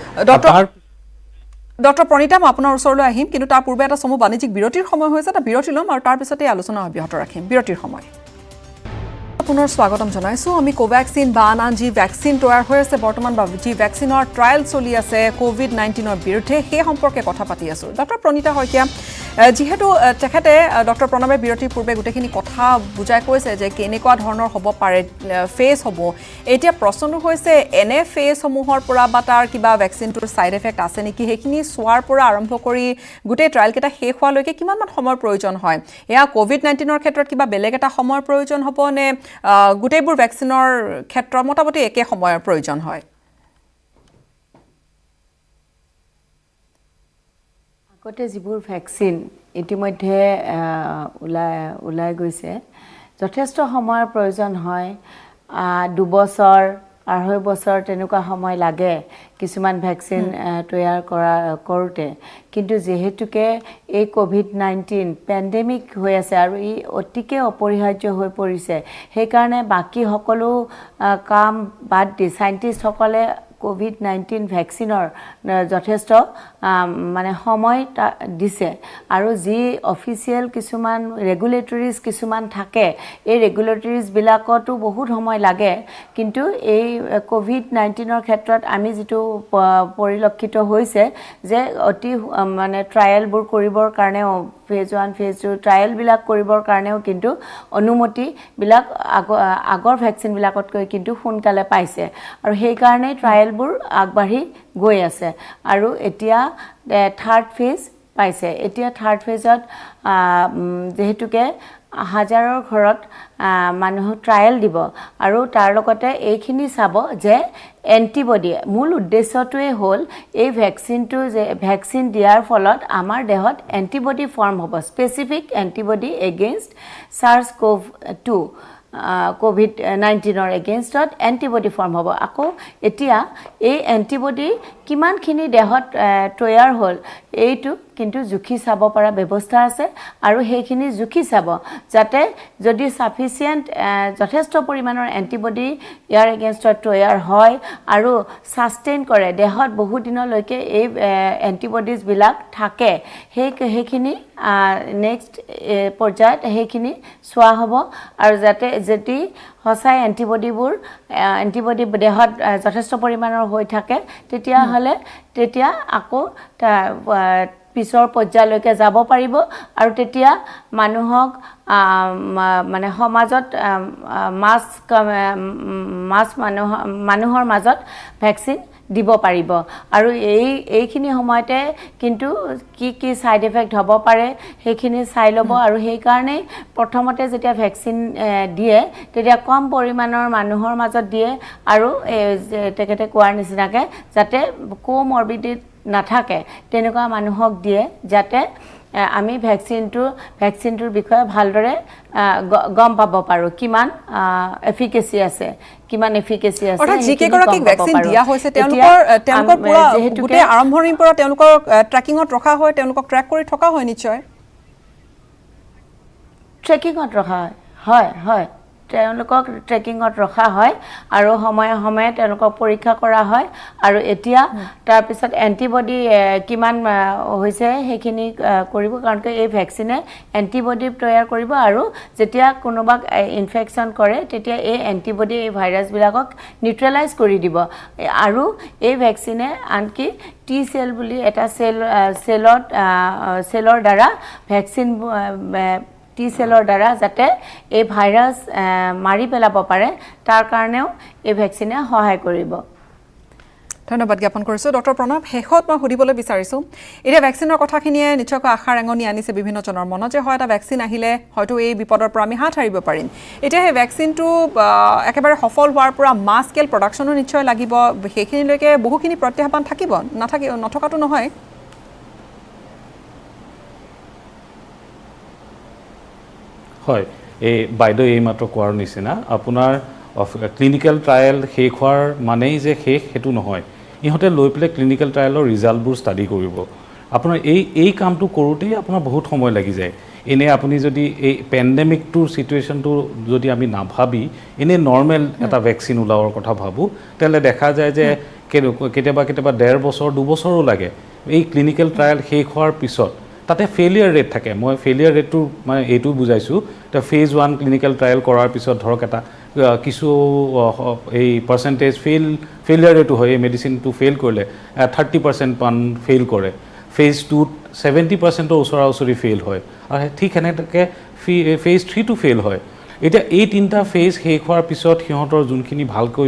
ডক্টৰ প্ৰণীতা মই আপোনাৰ ওচৰলৈ আহিম কিন্তু তাৰ পূৰ্বে এটা চমু বাণিজ্যিক বিৰতিৰ সময় হৈছে এটা বিৰতি ল'ম আৰু তাৰ পিছতে আলোচনা অব্যাহত ৰাখিম বিৰতিৰ সময় পুনৰ স্বাগতম জনাইছো আমি কোভ্যাক্সিন বা আন যি ভ্যাকচিন তৈয়াৰ হৈ আছে বৰ্তমান যি ভ্যাকচিনৰ ট্ৰায়েল চলি আছে কোভিড-19ৰ বিৰুদ্ধে সেই সম্পৰ্কে কথা পাতি আছো ডক্টৰ প্ৰণীতা শইকীয়া যেহেতু তেখেতে ডক্টৰ প্ৰণৱে বিৰতিৰ পূৰ্বে গোটেইখিনি কথা বুজাই কৈছে যে কেনেকুৱা ধৰণৰ হ'ব পাৰে ফেজ হ'ব এতিয়া প্ৰশ্নটো হৈছে এনে ফেজসমূহৰ পৰা বা তাৰ কিবা ভ্যাকচিনটোৰ ছাইড এফেক্ট আছে নেকি সেইখিনি চোৱাৰ পৰা আৰম্ভ কৰি গোটেই ট্ৰায়েলকেইটা শেষ হোৱালৈকে কিমানমান সময়ৰ প্ৰয়োজন হয় এয়া কোভিড-19ৰ ক্ষেত্ৰত কিবা বেলেগ এটা সময়ৰ প্ৰয়োজন হ'ব নে গোটেইবোৰ ভ্যাকচিনৰ ক্ষেত্ৰত মোটামুটি একে সময়ৰ প্ৰয়োজন হয় আগতে যিবোৰ ভ্যাকচিন ইতিমধ্যে ওলাই গৈছে যথেষ্ট সময়ৰ প্ৰয়োজন হয় 2 বছৰ 2.5 বছৰ তেনেকুৱা সময় লাগে কিছুমান ভ্যাকচিন তৈয়াৰ কৰোতে কিন্তু যেহেতুকে এই কোভিড-19 পেণ্ডেমিক হৈ আছে আৰু ই অতিকে অপৰিহাৰ্য হৈ পৰিছে সেই কাৰণে বাকি সকলো কাম বাদ দি সাইন্টিষ্টসকলে কোভিড-19 ভ্যাকচিনৰ যথেষ্ট মানে সময় দিছে আৰু যি অফিচিয়েল কিছুমান ৰেগুলেটৰিজ কিছুমান থাকে এই ৰেগুলেটৰিজ বিলাকতো বহুত সময় লাগে কিন্তু এই কোভিড-19ৰ ক্ষেত্ৰত আমি যেটো পৰিলক্ষিত হৈছে যে অতি মানে ট্ৰায়েলবোৰ কৰিবৰ কাৰণে ফেজ 1 ফেজ 2 ট্ৰায়েল বিলাক কৰিবৰ কাৰণেও কিন্তু অনুমতি বিলাক আগৰ ভ্যাকচিন বিলাকতকৈ কিন্তু সোনকালে পাইছে আৰু সেই কাৰণে ট্ৰায়েলবোৰ আগবাঢ়ি গৈ আছে আৰু এতিয়া থাৰ্ড ফেজ পাইছে এতিয়া থাৰ্ড ফেজত যেহেতুকে হাজাৰৰ ঘৰত মানুহ ট্ৰায়েল দিব আৰু তাৰ লগতে এইখিনি চাব যে এন্টিবডি মূল উদ্দেশ্যটোৱে হ'ল এই ভ্যাকচিনটো যে ভ্যাকচিন দিয়াৰ ফলত আমাৰ দেহত এন্টিবডি ফৰ্ম হ'ব স্পেসিফিক এন্টিবডি এগেইনষ্ট SARS-CoV-2 কোভিড-19ৰ এগেইনষ্টত এন্টিবডি ফৰ্ম হ'ব আকৌ এতিয়া এই এন্টিবডি কিমানখিনি দেহত তৈয়াৰ হ'ল এইটো কিন্তু জুখি চাব পৰা ব্যৱস্থা আছে আৰু সেইখিনি জুখি চাব যাতে যদি সাফিসিয়েন্ট যথেষ্ট পৰিমাণৰ এন্টিবডি ইয়াৰ এগেইনষ্টত তৈয়াৰ হয় আৰু সাস্টেইন কৰে দেহত বহু দিনলৈকে এই এন্টিবডিজ বিলাক থাকে সেইখিনি নেক্সট পৰ্যায়ত সেইখিনি চোৱা হ'ব আৰু যাতে যদি হসাই এন্টিবডি দেহত যথেষ্ট পৰিমাণৰ হৈ থাকে তেতিয়া আকৌ পিছৰ পৰ্যায়লৈকে যাব পাৰিব আৰু তেতিয়া মানুহক মানে সমাজত মাছ মানুহৰ মাজত ভ্যাকচিন দিব পাৰিব আৰু এইখিনি সময়তে কিন্তু কি সাইড এফেক্ট হ'ব পাৰে সেইখিনি চাই ল'ব আৰু সেই কাৰণে প্ৰথমতে যেতিয়া ভ্যাকচিন দিয়ে তেতিয়া কম পৰিমাণৰ মানুহৰ মাজত দিয়ে আৰু তেখেতে কোৱাৰ নিচিনাকে যাতে কোমৰবিডিটি নাথাকে তেনেকুৱা মানুহক দিয়ে যাতে আমি ভ্যাকচিনটোৰ বিষয়ে ভালদৰে গম পাব পাৰো কিমান এফিকেসি আছে অৰ্থাৎ জিকে গৰাকীক ভ্যাকচিন দিয়া হৈছে তেওঁলোকৰ পুৰা গোটেই আৰম্ভণিৰ পৰা তেওঁলোকৰ ট্ৰেকিংত ৰখা হয় তেওঁলোকক ট্ৰেক কৰি থকা হয় নিশ্চয় ট্ৰেকিংত ৰখা হয় তেওঁলোকক ট্ৰেকিংত ৰখা হয় আৰু সময়ে সময়ে তেওঁলোকক পৰীক্ষা কৰা হয় আৰু এতিয়া তাৰ পিছত এন্টিবডি কিমান হৈছে সেইখিনি কৰিব কাৰণ এই ভ্যাকচিনে এন্টিবডি তৈয়াৰ কৰিব আৰু যেতিয়া কোনোবাক ইনফেকচন কৰে তেতিয়া এই এন্টিবডি এই ভাইৰাছ বিলাকক নিউট্ৰেলাইজ কৰি দিব আৰু এই ভ্যাকচিনে আনকি টি সেল বুলি এটা সেলৰ দ্বাৰা ভ্যাকচিন টি সেলৰ দ্বাৰা যাতে এই ভাইৰাছ মাৰি পেলাব পাৰে তাৰ কাৰণেও এই ভ্যাকচিনে সহায় কৰিব ধন্যবাদ জ্ঞাপন কৰিছো ডক্টৰ প্ৰণৱ শেষত মই সুধিবলৈ বিচাৰিছো এতিয়া ভ্যাকচিনৰ কথাখিনিয়ে নিশ্চয়কৈ আশাৰ ৰেঙনি আনিছে বিভিন্ন জনৰ মনত যে হয় এটা ভ্যাকচিন আহিলে হয়তো এই বিপদৰ পৰা আমি হাত হাৰিব পাৰিম এতিয়া এই ভ্যাকচিনটো একেবাৰে সফল হোৱাৰ পৰা মাছ স্কেল প্ৰডাকচনো নিশ্চয় লাগিব সেইখিনিলৈকে বহুখিনি প্ৰত্যাহ্বান থাকিব নথকাটো নহয় হয় এই বাইদেউ এইমাত্ৰ কোৱাৰ নিচিনা আপোনাৰ ক্লিনিকেল ট্ৰায়েল শেষ হোৱাৰ মানেই যে শেষ সেইটো নহয় ইহঁতে লৈ পেলাই ক্লিনিকেল ট্ৰায়েলৰ ৰিজাল্টবোৰ ষ্টাডি কৰিব আপোনাৰ এই কামটো কৰোঁতেই আপোনাৰ বহুত সময় লাগি যায় এনে আপুনি যদি এই পেণ্ডেমিকটোৰ চিটুৱেশ্যনটো যদি আমি নাভাবি এনে নৰ্মেল এটা ভেকচিন ওলাবৰ কথা ভাবোঁ তেতিয়াহ'লে দেখা যায় যে কেতিয়াবা 1.5 বছৰ 2 বছৰো লাগে এই ক্লিনিকেল ট্ৰায়েল শেষ হোৱাৰ পিছত তাতে ফেইলিয়াৰ ৰেট থাকে মই ফেইলিয়াৰ ৰেটটো মানে এইটো বুজাইছোঁ এতিয়া ফেজ 1 ক্লিনিকেল ট্ৰায়েল কৰাৰ পিছত ধৰক এটা কিছু এই পাৰ্চেণ্টেজ ফেইলিয়াৰ ৰেটো হয় এই মেডিচিনটো ফেইল কৰিলে 30% মান ফেইল কৰে ফেজ 2 70%ৰ ওচৰা-ওচৰি ফেইল হয় আৰু ঠিক এনেকৈ ফেজ 3টো ফেইল হয় এতিয়া এই তিনিটা ফেজ শেষ হোৱাৰ পিছত সিহঁতৰ যোনখিনি ভালকৈ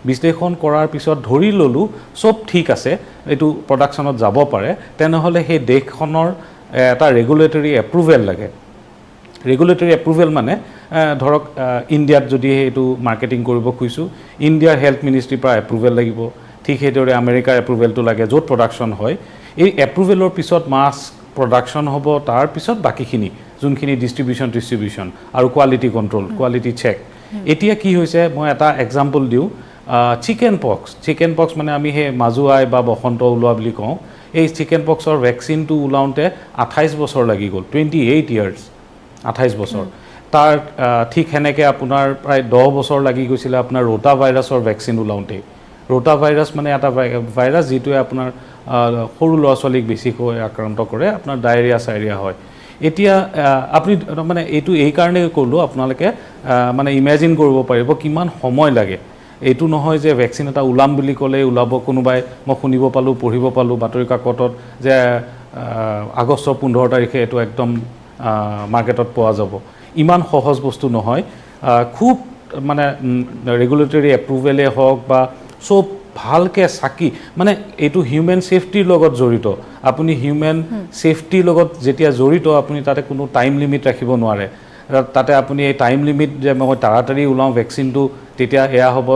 বিশ্লেষণ কৰাৰ পিছত ধৰি ল'লোঁ চব ঠিক আছে এইটো প্ৰডাকশ্যনত যাব পাৰে তেনেহ'লে সেই দেশখনৰ এটা ৰেগুলেটৰী এপ্ৰুভেল লাগে ৰেগুলেটৰী এপ্ৰুভেল মানে ধৰক ইণ্ডিয়াত যদি এইটো মাৰ্কেটিং কৰিব খুজিছোঁ ইণ্ডিয়াৰ হেল্থ মিনিষ্ট্ৰীৰ পৰা এপ্ৰুভেল লাগিব ঠিক সেইদৰে আমেৰিকাৰ এপ্ৰুভেলটো লাগে য'ত প্ৰডাকশ্যন হয় এই এপ্ৰুভেলৰ পিছত মাছ প্ৰডাকশ্যন হ'ব তাৰ পিছত বাকীখিনি যোনখিনি ডিষ্ট্ৰিবিউশ্যন আৰু কোৱালিটি কণ্ট্ৰল কোৱালিটি চেক এতিয়া কি হৈছে মই এটা এক্সাম্পল দিওঁ চিকেন পক্স মানে আমি সেই মাজু আই বা বসন্ত ওলোৱা বুলি কওঁ এই চিকেন পক্সৰ ভেকচিনটো ওলাওঁতে 28 বছৰ লাগি গ'ল 28 ইয়াৰ্ছ 28 বছৰ তাৰ ঠিক সেনেকৈ আপোনাৰ প্ৰায় 10 বছৰ লাগি গৈছিলে আপোনাৰ ৰোটা ভাইৰাছৰ ভেকচিন ওলাওঁতে ৰোটা ভাইৰাছ মানে এটা ভাইৰাছ যিটোৱে আপোনাৰ সৰু ল'ৰা ছোৱালীক বেছিকৈ আক্ৰান্ত কৰে আপোনাৰ ডায়েৰিয়া হয় এতিয়া আপুনি মানে এইটো এই কাৰণে ক'লোঁ আপোনালোকে মানে ইমেজিন কৰিব পাৰিব কিমান সময় লাগে এইটো নহয় যে ভেকচিন এটা ওলাম বুলি ক'লে ওলাব কোনোবাই মই শুনিব পালোঁ পঢ়িব পালোঁ বাতৰি কাকতত যে আগষ্টৰ 15 তাৰিখে এইটো একদম মাৰ্কেটত পোৱা যাব ইমান সহজ বস্তু নহয় খুব মানে ৰেগুলেটৰী এপ্ৰুভেলে হওক বা চব ভালকৈ চাকি মানে এইটো হিউমেন ছেফটিৰ লগত জড়িত আপুনি হিউমেন ছেফটিৰ লগত যেতিয়া জড়িত আপুনি তাতে কোনো টাইম লিমিট ৰাখিব নোৱাৰে তাতে আপুনি এই টাইম লিমিট যে মই তাড়াতাড়ি ওলাওঁ ভেকচিনটো তেতিয়া এয়া হ'ব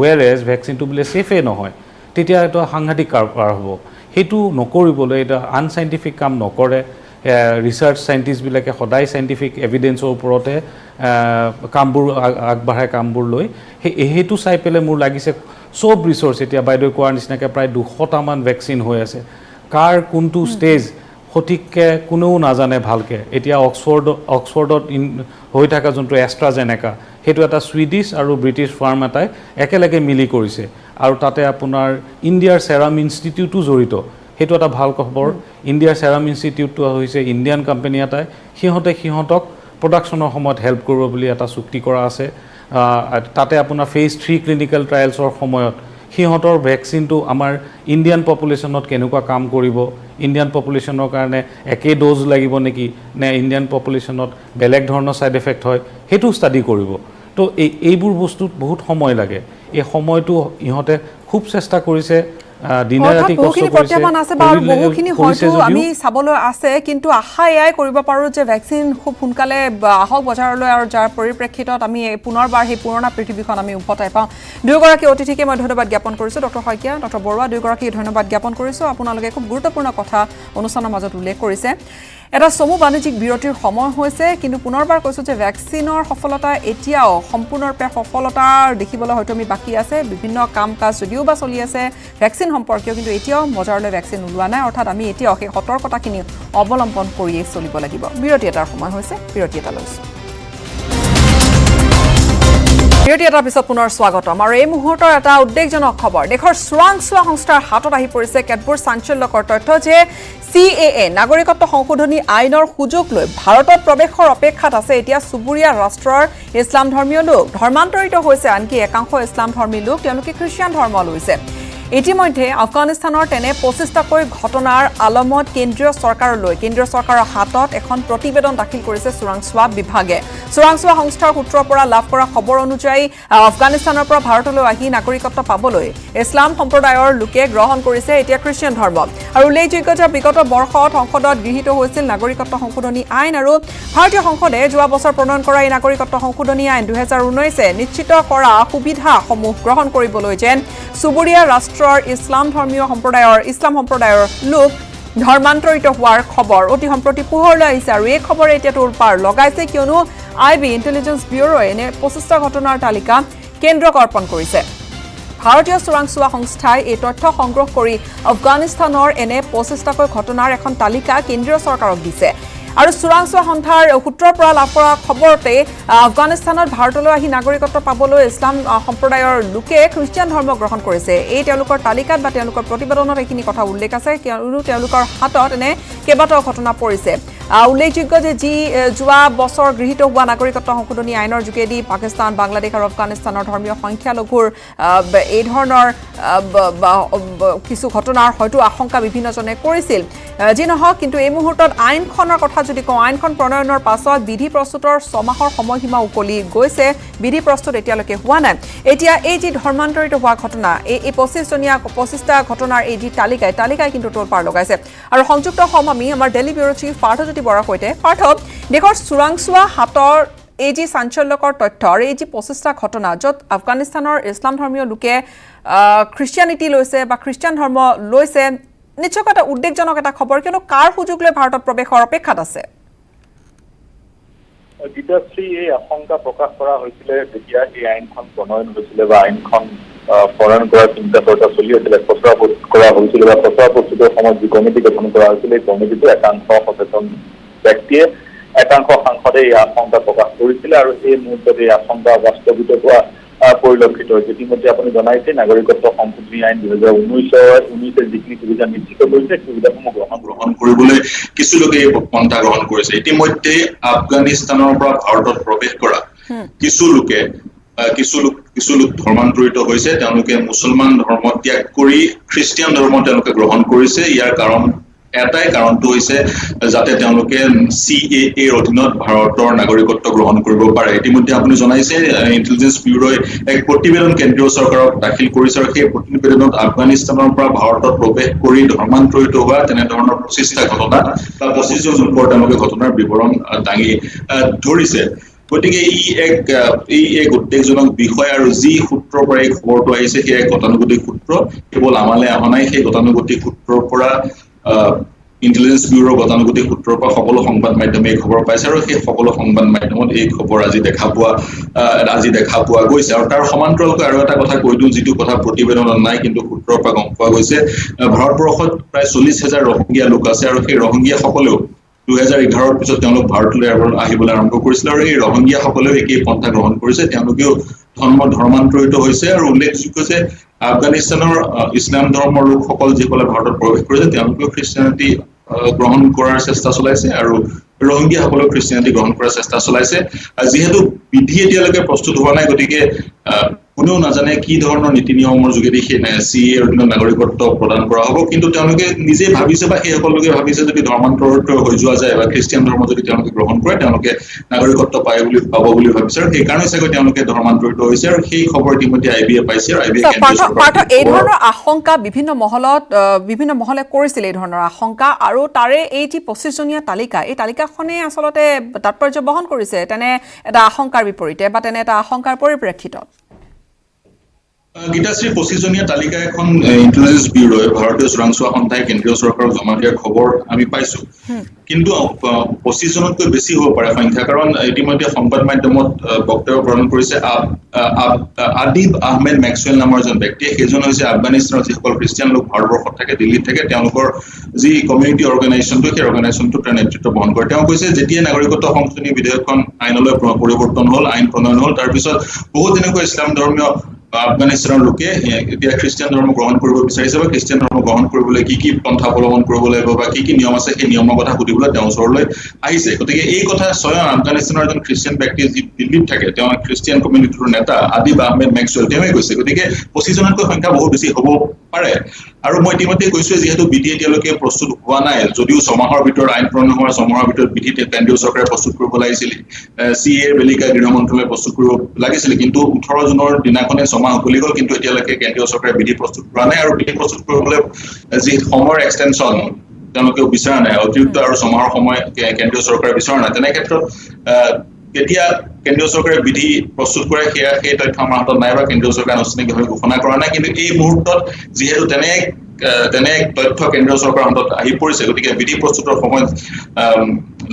ৱেৰ ভেকচিনটো বোলে ছেফে নহয় তেতিয়া এইটো সাংঘাতিক কাৰবাৰ হ'ব সেইটো নকৰিবলৈ এটা আনচাইণ্টিফিক কাম নকৰে ৰিচাৰ্চ চাইণ্টিষ্টবিলাকে সদায় চাইণ্টিফিক এভিডেঞ্চৰ ওপৰতে কামবোৰ আগবঢ়াই কামবোৰ লৈ সেইটো চাই পেলাই মোৰ লাগিছে চব ৰিচৰ্চ এতিয়া বাইদেউ কোৱাৰ নিচিনাকৈ প্ৰায় 200টামান ভেকচিন হৈ আছে কাৰ কোনটো ষ্টেজ সঠিককৈ কোনেও নাজানে ভালকৈ এতিয়া অক্সফৰ্ডত হৈ থকা যোনটো এষ্ট্ৰাজেনেকা সেইটো এটা ছুইডিছ আৰু ব্ৰিটিছ ফাৰ্ম এটাই একেলগে মিলি কৰিছে আৰু তাতে আপোনাৰ ইণ্ডিয়াৰ চেৰাম ইনষ্টিটিউটো জড়িত সেইটো এটা ভাল খবৰ ইণ্ডিয়াৰ চেৰাম ইনষ্টিটিউটটো হৈছে ইণ্ডিয়ান কোম্পানী এটাই সিহঁতক প্ৰডাকশ্যনৰ সময়ত হেল্প কৰিব বুলি এটা চুক্তি কৰা আছে তাতে আপোনাৰ ফেজ 3 ক্লিনিকেল ট্ৰায়েলছৰ সময়ত সিহঁতৰ ভেকচিনটো আমাৰ ইণ্ডিয়ান পপুলেশ্যনত কেনেকুৱা কাম কৰিব ইণ্ডিয়ান পপুলেশ্যনৰ কাৰণে একেই ড'জ লাগিব নেকি নে ইণ্ডিয়ান পপুলেশ্যনত বেলেগ ধৰণৰ ছাইড এফেক্ট হয় সেইটো ষ্টাডি কৰিব তো এইবোৰ বস্তুত বহুত সময় লাগে এই সময়টো ইহঁতে খুব চেষ্টা কৰিছে দিনে ৰাতি কষ্ট কৰিছে বহুখিনি হয়তো আমি চাবলৈ আছে কিন্তু আশা এয়াই কৰিব পাৰোঁ যে ভেকচিন খুব সোনকালে আহক বজাৰলৈ আৰু যাৰ পৰিপ্ৰেক্ষিতত আমি পুনৰবাৰ সেই পুৰণা পৃথিৱীখন আমি উভতাই পাওঁ দুয়োগৰাকী অতিথিকে মই ধন্যবাদ জ্ঞাপন কৰিছোঁ ডক্টৰ শইকীয়া ডক্টৰ বৰুৱা দুয়োগৰাকী ধন্যবাদ জ্ঞাপন কৰিছোঁ আপোনালোকে খুব গুৰুত্বপূৰ্ণ কথা অনুষ্ঠানৰ মাজত উল্লেখ কৰিছে এটা চমু বাণিজ্যিক বিৰতিৰ সময় হৈছে কিন্তু পুনৰবাৰ কৈছোঁ যে ভেকচিনৰ সফলতা এতিয়াও সম্পূৰ্ণৰূপে সফলতা দেখিবলৈ হয়তো আমি বাকী আছে বিভিন্ন কাম কাজ যদিও বা চলি আছে ভেকচিন সম্পৰ্কীয় কিন্তু এতিয়াও বজাৰলৈ ভেকচিন ওলোৱা নাই অৰ্থাৎ আমি এতিয়াও সেই সতৰ্কতাখিনি অৱলম্বন কৰিয়েই চলিব লাগিব বিৰতি এটাৰ সময় হৈছে বিৰতি এটা লৈছোঁ বিৰতি এটাৰ পিছত পুনৰ স্বাগতম আৰু এই মুহূৰ্তৰ এটা উদ্বেগজনক খবৰ দেশৰ চোৰাংচোৱা সংস্থাৰ হাতত আহি পৰিছে কেতবোৰ চাঞ্চল্যকৰ তথ্য যে CAA নাগৰিকত্ব সংশোধনী আইনৰ সুযোগ লৈ ভাৰতত প্ৰৱেশৰ অপেক্ষাত আছে এতিয়া চুবুৰীয়া ৰাষ্ট্ৰৰ ইছলাম ধৰ্মীয় লোক ধৰ্মান্তৰিত হৈছে আনকি একাংশ ইছলাম ধৰ্মী লোক তেওঁলোকে খ্ৰীষ্টিয়ান ধৰ্ম লৈছে ইতিমধ্যে আফগানিস্তানৰ তেনে 25টাকৈ ঘটনাৰ আলমত কেন্দ্ৰীয় চৰকাৰৰ হাতত এখন প্ৰতিবেদন দাখিল কৰিছে চোৰাংচোৱা বিভাগে চোৰাংচোৱা সংস্থাৰ সূত্ৰৰ পৰা লাভ কৰা খবৰ অনুযায়ী আফগানিস্তানৰ পৰা ভাৰতলৈ আহি নাগৰিকত্ব পাবলৈ ইছলাম সম্প্ৰদায়ৰ লোকে গ্ৰহণ কৰিছে এতিয়া খ্ৰীষ্টিয়ান ধৰ্ম আৰু উল্লেখযোগ্য যে বিগত বৰ্ষত সংসদত গৃহীত হৈছিল নাগৰিকত্ব সংশোধনী আইন আৰু ভাৰতীয় সংসদে যোৱা বছৰ প্ৰণয়ন কৰা এই নাগৰিকত্ব সংশোধনী আইন 2019 নিশ্চিত কৰা সুবিধাসমূহ গ্ৰহণ কৰিবলৈ যেন চুবুৰীয়া ৰাষ্ট্ৰৰ ইছলাম সম্প্ৰদায়ৰ লোক ধৰ্মান্তৰিত হোৱাৰ খবৰ অতি সম্প্ৰতি পোহৰলৈ আহিছে আৰু এই খবৰে এতিয়া তোলপাৰ লগাইছে কিয়নো আইবি ইণ্টেলিজেন্স ব্যুৰোৱে এনে 25টা ঘটনাৰ তালিকা কেন্দ্ৰক অৰ্পণ কৰিছে ভাৰতীয় চোৰাংচোৱা সংস্থাই এই তথ্য সংগ্ৰহ কৰি আফগানিস্তানৰ এনে 25টাকৈ ঘটনাৰ এখন তালিকা কেন্দ্ৰীয় চৰকাৰক দিছে আৰু চোৰাংচোৱা সন্থাৰ সূত্ৰৰ পৰা লাভ কৰা খবৰতে আফগানিস্তানত ভাৰতলৈ আহি নাগৰিকত্ব পাবলৈ ইছলাম সম্প্ৰদায়ৰ লোকে খ্ৰীষ্টিয়ান ধৰ্ম গ্ৰহণ কৰিছে এই তেওঁলোকৰ তালিকাত বা তেওঁলোকৰ প্ৰতিবেদনত এইখিনি কথা উল্লেখ আছে কিয়নো তেওঁলোকৰ হাতত এনে কেইবাটাও ঘটনা পৰিছে উল্লেখযোগ্য যে যি যোৱা বছৰ গৃহীত হোৱা নাগৰিকত্ব সংশোধনী আইনৰ যোগেদি পাকিস্তান বাংলাদেশ আৰু আফগানিস্তানৰ ধৰ্মীয় সংখ্যালঘুৰ এই ধৰণৰ কিছু ঘটনাৰ হয়তো আশংকা বিভিন্নজনে কৰিছিল যি নহওক কিন্তু এই মুহূৰ্তত আইনখনৰ কথা যদি কওঁ আইনখন প্ৰণয়নৰ পাছত বিধি প্ৰস্তুতৰ 6 মাহৰ সময়সীমা উকলি গৈছে বিধি প্ৰস্তুত এতিয়ালৈকে হোৱা নাই এতিয়া এই যি ধৰ্মান্তৰিত হোৱা ঘটনা এই 25টা ঘটনাৰ এই যি তালিকাই কিন্তু তোলপাৰ লগাইছে আৰু সংযুক্ত হম আমি আমাৰ দিল্লী ব্যুৰো চিফ পাৰ্থজ্যোতি বৰাৰ সৈতে পাৰ্থ দেশৰ চোৰাংচোৱা হাতৰ এই যি চাঞ্চল্যকৰ তথ্য আৰু এই যি 25টা ঘটনা য'ত আফগানিস্তানৰ ইছলাম ধৰ্মীয় লোকে খ্ৰীষ্টিয়ানিটি লৈছে বা খ্ৰীষ্টিয়ান ধৰ্ম লৈছে নিশ্চয় এটা উদ্বেগজনক এটা খবৰ কিয়নো কাৰ সুযোগ লৈ ভাৰতত প্ৰৱেশৰ অপেক্ষাত আছে গীতাশ্ৰী এই আশংকা প্ৰকাশ কৰা হৈছিলে যেতিয়া এই আইনখন প্ৰণয়ন হৈছিলে বা আইনখন প্ৰণয়ন কৰাৰ চিন্তা চৰ্চা চলি আছিলে খচৰা প্ৰস্তুত কৰা হৈছিল বা খচৰা প্ৰস্তুতৰ সময়ত যি কমিটি গঠন কৰা হৈছিল এই কমিটিটো একাংশ সচেতন ব্যক্তিয়ে একাংশ সাংসদে এই আশংকা প্ৰকাশ কৰিছিলে আৰু এই মুহূৰ্তত এই আশংকা বাস্তৱিত হোৱা পৰিলক্ষিত হৈছে ইতিমধ্যে আপুনি জনাইছে নাগৰিকত্ব সংশোধনী আইন 2019 যিখিনি সুবিধা নিশ্চিত কৰিছে সুবিধাসমূহ গ্ৰহণ কৰিবলৈ কিছু লোকে এই পন্থা গ্ৰহণ কৰিছে ইতিমধ্যে আফগানিস্তানৰ পৰা ভাৰতত প্ৰৱেশ কৰা কিছু লোক ধৰ্মান্তৰিত হৈছে তেওঁলোকে মুছলমান ধৰ্ম ত্যাগ কৰি খ্ৰীষ্টিয়ান ধৰ্ম তেওঁলোকে গ্ৰহণ কৰিছে ইয়াৰ এটাই কাৰণটো হৈছে যাতে তেওঁলোকে CAA অধীনত ভাৰতৰ নাগৰিকত্ব গ্ৰহণ কৰিব পাৰে ইতিমধ্যে আপুনি জনাইছে ইণ্টেলিজেন্স ব্যুৰোৱে এক প্ৰতিবেদন কেন্দ্ৰীয় চৰকাৰক দাখিল কৰিছে আৰু সেই প্ৰতিবেদনত আফগানিস্তানৰ পৰা ভাৰতত প্ৰৱেশ কৰি ধৰ্মান্তৰিত হোৱা তেনেধৰণৰ 25টা ঘটনা বা 25 জন লোকৰ তেওঁলোকে ঘটনাৰ বিৱৰণ দাঙি ধৰিছে গতিকে এই এক উদ্বেগজনক বিষয় আৰু যি সূত্ৰৰ পৰা এই খবৰটো আহিছে সেই এক গতানুগতিক সূত্ৰ কেৱল আমালৈ অহা নাই সেই গতানুগতিক সূত্ৰৰ পৰা ইণ্টেলিজেন্স ব্যুৰোৰ গতানুগতিক সূত্ৰৰ পৰা সকলো সংবাদ মাধ্যমে এই খবৰ পাইছে আৰু সেই সকলো সংবাদ মাধ্যমত এই খবৰ আজি দেখা পোৱা গৈছে আৰু তাৰ সমান্তৰালকৈ আৰু এটা কথা কৈ দিওঁ যিটো কথা প্ৰতিবেদনত নাই কিন্তু সূত্ৰৰ পৰা গম পোৱা গৈছে ভাৰতবৰ্ষত প্ৰায় 40,000 ৰহিংগীয়া লোক আছে আৰু সেই ৰহিংগীয়াসকলেও 2011 পিছত তেওঁলোক ভাৰতলৈ আহিবলৈ আৰম্ভ কৰিছিল আৰু এই ৰহিংগীয়াসকলেও একেই পন্থা গ্ৰহণ কৰিছে তেওঁলোকেও ধৰ্মান্তৰিত হৈছে আৰু উল্লেখযোগ্য যে আফগানিস্তানৰ ইছলাম ধৰ্মৰ লোকসকল যিসকলে ভাৰতত প্ৰৱেশ কৰিছে তেওঁলোকেও খ্ৰীষ্টিয়ানিটি গ্ৰহণ কৰাৰ চেষ্টা চলাইছে আৰু ৰহিংগীয়াসকলেও খ্ৰীষ্টিয়ানিটি গ্ৰহণ কৰাৰ চেষ্টা চলাইছে যিহেতু বিধি এতিয়ালৈকে প্ৰস্তুত হোৱা নাই গতিকে কোনেও নাজানে কি ধৰণৰ নীতি নিয়মৰ যোগেদি সেই CAA অধীনত নাগৰিকত্ব প্ৰদান কৰা হ'ব কিন্তু তেওঁলোকে নিজে ভাবিছে বা সেই সকলোকে ভাবিছে যদি ধৰ্মান্তৰিত হৈ যোৱা যায় বা খ্ৰীষ্টিয়ান ধৰ্ম যদি তেওঁলোকে গ্ৰহণ কৰে তেওঁলোকে নাগৰিকত্ব পাব বুলি ভাবিছে আৰু সেইকাৰণে চাগৈ তেওঁলোকে ধৰ্মান্তৰিত হৈছে আৰু সেই খবৰ ইতিমধ্যে আইবিয়ে পাইছে আৰু আইবিয়ে এই ধৰণৰ আশংকা বিভিন্ন মহলে কৰিছিল এই ধৰণৰ আশংকা আৰু তাৰে এই যি 25জনীয়া তালিকা এই তালিকাখনে আচলতে তাৎপৰ্য বহন কৰিছে তেনে এটা আশংকাৰ বিপৰীতে বা তেনে এটা আশংকাৰ পৰিপ্ৰেক্ষিতত গীতাশ্ৰী 25জনীয়া তালিকা এখন ইণ্টেলিজেন্স ব্যুৰোৱে ভাৰতীয় চোৰাংচোৱা সন্থাই কেন্দ্ৰীয় চৰকাৰক জমা দিয়াৰ খবৰ আমি পাইছো কিন্তু 25জনতকৈ বেছি হ'ব পাৰে সংখ্যা কাৰণ ইতিমধ্যে সংবাদ মাধ্যমত বক্তব্য প্ৰদান কৰিছে আদিব আহমেদ মেক্সৱেল নামৰ এজন ব্যক্তিয়ে সেইজন হৈছে আফগানিস্তানৰ যিসকল খ্ৰীষ্টিয়ান লোক ভাৰতবৰ্ষত থাকে দিল্লীত থাকে তেওঁলোকৰ যি কমিউনিটি অৰ্গেনাইজেশ্যনটো সেই অৰ্গেনাইজেশ্যনটো তেওঁ নেতৃত্ব বহন কৰে তেওঁ কৈছে যেতিয়া নাগৰিকত্ব সংশোধনী বিধেয়কখন আইনলৈ পৰিৱৰ্তন হ'ল আইন প্ৰণয়ন হ'ল তাৰপিছত বহুত তেনেকুৱা ইছলাম ধৰ্মীয় আফগানিস্তানৰ লোকে এতিয়া খ্ৰীষ্টিয়ান ধৰ্ম গ্ৰহণ কৰিব বিচাৰিছে বা খ্ৰীষ্টিয়ান ধৰ্ম গ্ৰহণ কৰিবলৈ কি পন্থা অৱলম্বন কৰিব লাগিব বা কি নিয়ম আছে সেই নিয়মৰ কথা সুধিবলৈ তেওঁৰ ওচৰলৈ আহিছে গতিকে এই কথা স্বয়ং আফগানিস্তানৰ এজন খ্ৰীষ্টিয়ান ব্যক্তি যি দিল্লীত থাকে তেওঁ খ্ৰীষ্টিয়ান কমিউনিটিৰ নেতা আদিব আহমেদ মেক্সৱেল তেওঁৱে কৈছে গতিকে 25জনতকৈ সংখ্যা বহুত বেছি হ'ব পাৰে আৰু মই ইতিমধ্যে কৈছোঁ যিহেতু বিধি এতিয়ালৈকে প্ৰস্তুত হোৱা নাই যদিও 6 মাহৰ ভিতৰত আইন প্ৰণয়ন হোৱাৰ 6 মাহৰ ভিতৰত বিধি কেন্দ্ৰীয় চৰকাৰে প্ৰস্তুত কৰিব লাগিছিল CAA বেলিকা গৃহ মন্ত্ৰালয়ে প্ৰস্তুত কৰিব লাগিছিল কিন্তু 18 জুনৰ দিনাখনে 6 মাহ উকলি গ'ল কিন্তু এতিয়ালৈকে কেন্দ্ৰীয় চৰকাৰে বিধি প্ৰস্তুত কৰা নাই আৰু বিধি প্ৰস্তুত কৰিবলৈ যি সময়ৰ এক্সটেনশ্যন তেওঁলোকে বিচৰা নাই অতিৰিক্ত আৰু 6 মাহৰ সময় কেন্দ্ৰীয় চৰকাৰে বিচৰা নাই তেনে ক্ষেত্ৰত কেতিয়া কেন্দ্ৰীয় চৰকাৰে বিধি প্ৰস্তুত কৰে সেই তথ্য আমাৰ হাতত নাই বা কেন্দ্ৰীয় চৰকাৰে আনুষ্ঠানিকভাৱে ঘোষণা কৰা নাই কিন্তু এই মুহূৰ্তত যিহেতু তেনে এক তথ্য কেন্দ্ৰীয় চৰকাৰৰ হাতত আহি পৰিছে গতিকে বিধি প্ৰস্তুতৰ সময়ত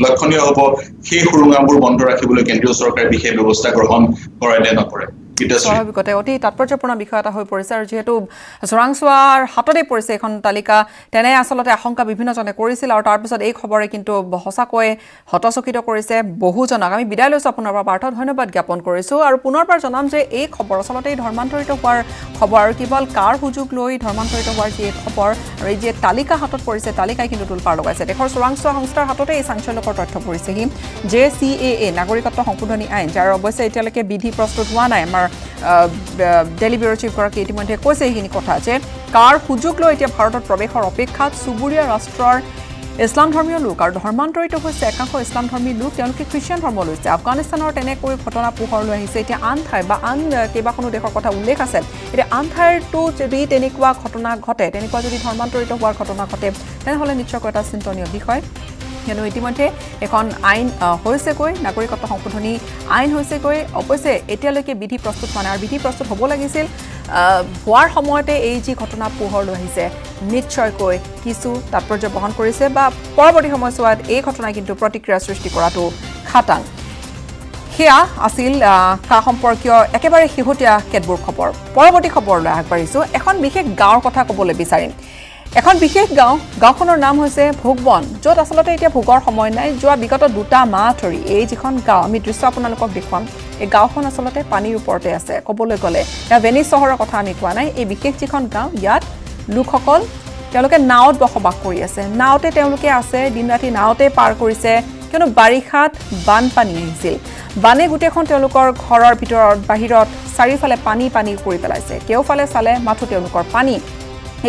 লক্ষণীয় হ'ব সেই সুৰুঙাবোৰ বন্ধ ৰাখিবলৈ কেন্দ্ৰীয় চৰকাৰে বিশেষ ব্যৱস্থা গ্ৰহণ কৰে নে নকৰে স্বাভাৱিকতে অতি তাৎপৰ্যপূৰ্ণ বিষয় এটা হৈ পৰিছে আৰু যিহেতু চোৰাংচোৱাৰ হাততে পৰিছে এখন তালিকা তেনে আচলতে আশংকা বিভিন্নজনে কৰিছিল আৰু তাৰপিছত এই খবৰে কিন্তু সঁচাকৈ হতচকিত কৰিছে বহুজনক আমি বিদায় লৈছোঁ আপোনাৰ পৰা পাৰ্থ ধন্যবাদ জ্ঞাপন কৰিছোঁ আৰু পুনৰবাৰ জনাম যে এই খবৰ আচলতে এই ধৰ্মান্তৰিত হোৱাৰ খবৰ আৰু কেৱল কাৰ সুযোগ লৈ ধৰ্মান্তৰিত হোৱাৰ যি খবৰ আৰু এই যে তালিকা হাতত পৰিছে তালিকাই কিন্তু তোলপাৰ লগাইছে দেশৰ চোৰাংচোৱা সংস্থাৰ হাততে এই চাঞ্চল্যকৰ তথ্য পৰিছেহি যে CAA নাগৰিকত্ব সংশোধনী আইন যাৰ অৱশ্যে এতিয়ালৈকে বিধি প্ৰস্তুত হোৱা নাই আমাৰ ডেইলি ব্যুৰ চিফগৰাকী ইতিমধ্যে কৈছে এইখিনি কথা যে কাৰ সুযোগ লৈ এতিয়া ভাৰতত প্ৰৱেশৰ অপেক্ষাত চুবুৰীয়া ৰাষ্ট্ৰৰ ইছলাম ধৰ্মীয় লোক আৰু ধৰ্মান্তৰিত হৈছে একাংশ ইছলাম ধৰ্মী লোক তেওঁলোকে খ্ৰীষ্টিয়ান ধৰ্ম লৈছে আফগানিস্তানৰ তেনেকৈ ঘটনা পোহৰলৈ আহিছে এতিয়া আন ঠাই বা আন কেইবাখনো দেশৰ কথা উল্লেখ আছে এতিয়া আন ঠাইতো যদি তেনেকুৱা ঘটনা ঘটে তেনেকুৱা যদি ধৰ্মান্তৰিত হোৱাৰ ঘটনা ঘটে তেনেহ'লে নিশ্চয়কৈ এটা চিন্তনীয় বিষয় কিয়নো ইতিমধ্যে এখন আইন হৈছেগৈ নাগৰিকত্ব সংশোধনী আইন হৈছেগৈ অৱশ্যে এতিয়ালৈকে বিধি প্ৰস্তুত হোৱা নাই আৰু বিধি প্ৰস্তুত হ'ব লাগিছিল হোৱাৰ সময়তে এই যি ঘটনা পোহৰলৈ আহিছে নিশ্চয়কৈ কিছু তাৎপৰ্য বহন কৰিছে বা পৰৱৰ্তী সময়ছোৱাত এই ঘটনাই কিন্তু প্ৰতিক্ৰিয়া সৃষ্টি কৰাটো খাটাং সেয়া আছিল কা সম্পৰ্কীয় একেবাৰে শেহতীয়া কেতবোৰ খবৰ পৰৱৰ্তী খবৰলৈ আগবাঢ়িছোঁ এখন বিশেষ গাঁৱৰ কথা ক'বলৈ বিচাৰিম এখন বিশেষ গাঁওখনৰ নাম হৈছে ভোগবন য'ত আচলতে এতিয়া ভোগৰ সময় নাই যোৱা বিগত 2 মাহ ধৰি এই যিখন গাঁও আমি দৃশ্য আপোনালোকক দেখুৱাম এই গাঁওখন আচলতে পানীৰ ওপৰতে আছে ক'বলৈ গ'লে এতিয়া ভেনিছ চহৰৰ কথা আমি কোৱা নাই এই বিশেষ যিখন গাঁও ইয়াত লোকসকল তেওঁলোকে নাৱত বসবাস কৰি আছে নাওতে তেওঁলোকে আছে দিন ৰাতি নাওতে পাৰ কৰিছে কিয়নো বাৰিষাত বানপানী আহিছিল বানে গোটেইখন তেওঁলোকৰ ঘৰৰ ভিতৰত বাহিৰত চাৰিওফালে পানী কৰি পেলাইছে কেওফালে চালে মাথো তেওঁলোকৰ পানী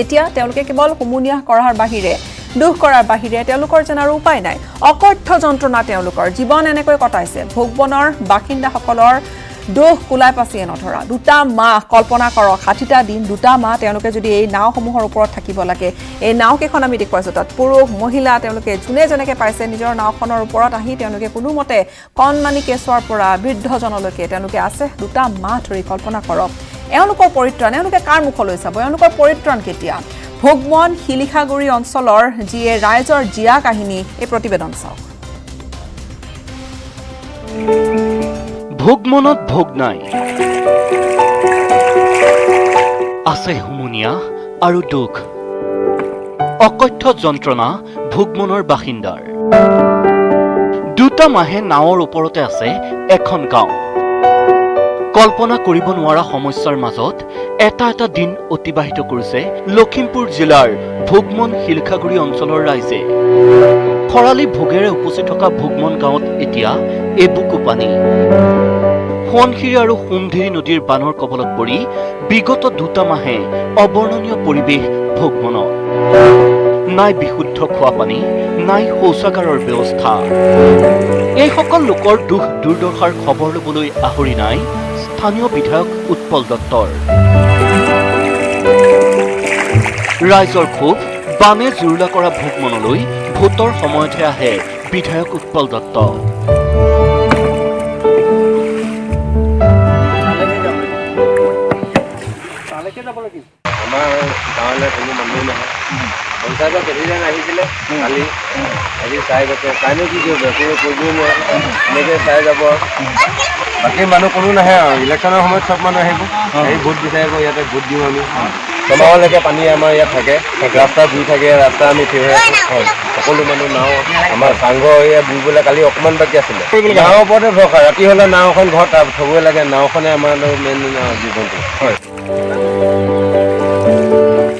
এতিয়া তেওঁলোকে কেৱল হুমুনিয়াহ কৰাৰ বাহিৰে দুখ কৰাৰ বাহিৰে তেওঁলোকৰ যেন আৰু উপায় নাই অকথ্য যন্ত্ৰণা তেওঁলোকৰ জীৱন এনেকৈ কটাইছে ভোগবনৰ বাসিন্দাসকলৰ দুখ কুলাই পাচিয়ে নধৰা 2 মাহ কল্পনা কৰক 60টা দিন 2 মাহ তেওঁলোকে যদি এই নাওসমূহৰ ওপৰত থাকিব লাগে এই নাওকেইখন আমি দেখুৱাইছোঁ তাত পুৰুষ মহিলা তেওঁলোকে যোনে যেনেকৈ পাইছে নিজৰ নাওখনৰ ওপৰত আহি তেওঁলোকে কোনোমতে কণমানি কেঁচুৱাৰ পৰা বৃদ্ধজনলৈকে তেওঁলোকে আছে 2 মাহ ধৰি কল্পনা কৰক এওঁলোকৰ পৰিত্ৰাণ এওঁলোকে কাৰ মুখলৈ চাব এওঁলোকৰ পৰিত্ৰাণ কেতিয়া ভোগবন শিলিখাগুৰি অঞ্চলৰ যিয়ে ৰাইজৰ জীয়া কাহিনী এই প্ৰতিবেদন চাওক ভোগমনত ভোগ নাই আছে হুমুনিয়া আৰু দুখ অকথ্য যন্ত্ৰণা ভোগমনৰ বাসিন্দাৰ 2 মাহে নাৱৰ ওপৰতে আছে এখন গাঁও কল্পনা কৰিব নোৱাৰা সমস্যাৰ মাজত এটা দিন অতিবাহিত কৰিছে লখিমপুৰ জিলাৰ ভোগমন শিলখাগুৰি অঞ্চলৰ ৰাইজে খৰালি ভোগেৰে উপচি থকা ভোগমন গাঁৱত এতিয়া এবুকু পানী সোৱণশিৰি আৰু সোমধিৰি নদীৰ বানৰ কবলত পৰি বিগত 2 মাহে অবৰ্ণনীয় পৰিৱেশ ভোগমনত নাই বিশুদ্ধ খোৱা পানী নাই শৌচাগাৰৰ ব্যৱস্থা এইসকল লোকৰ দুখ দুৰ্দশাৰ খবৰ ল'বলৈ আহৰি নাই স্থানীয় বিধায়ক উৎপল দত্তৰ ৰাইজৰ ক্ষোভ বানে জুৰুলা কৰা ভোগমনলৈ ভোটৰ সময়তহে আহে বিধায়ক উৎপল দত্ত আমাৰ গাঁৱলৈ কোনো মানুহ নহয় পঞ্চায়তৰ প্ৰেচিডেণ্ট আহিছিলে কালি আজি চাই গৈছে চাইনো কি কৰিব কোনো কৰিবই নোৱাৰে এনেকৈ চাই যাব বাকী মানুহ কোনো নাহে আৰু ইলেকশ্যনৰ সময়ত চব মানুহ আহিব আহি ভোট বিচাৰিব ইয়াতে ভোট দিওঁ আমি ছমাহলৈকে পানী আমাৰ ইয়াত থাকে ৰাস্তা ধুই থাকে ৰাস্তা আমি থিয় হৈ আছোঁ সকলো মানুহ নাও আমাৰ চাংঘৰ এয়া বুৰিবলৈ কালি অকণমান বাকী আছিলে নাৱৰ ওপৰতে ভৰসা ৰাতি হ'লে নাওখন ঘৰত থ'বই লাগে নাওখনে আমাৰ মেইন জীৱনটো হয়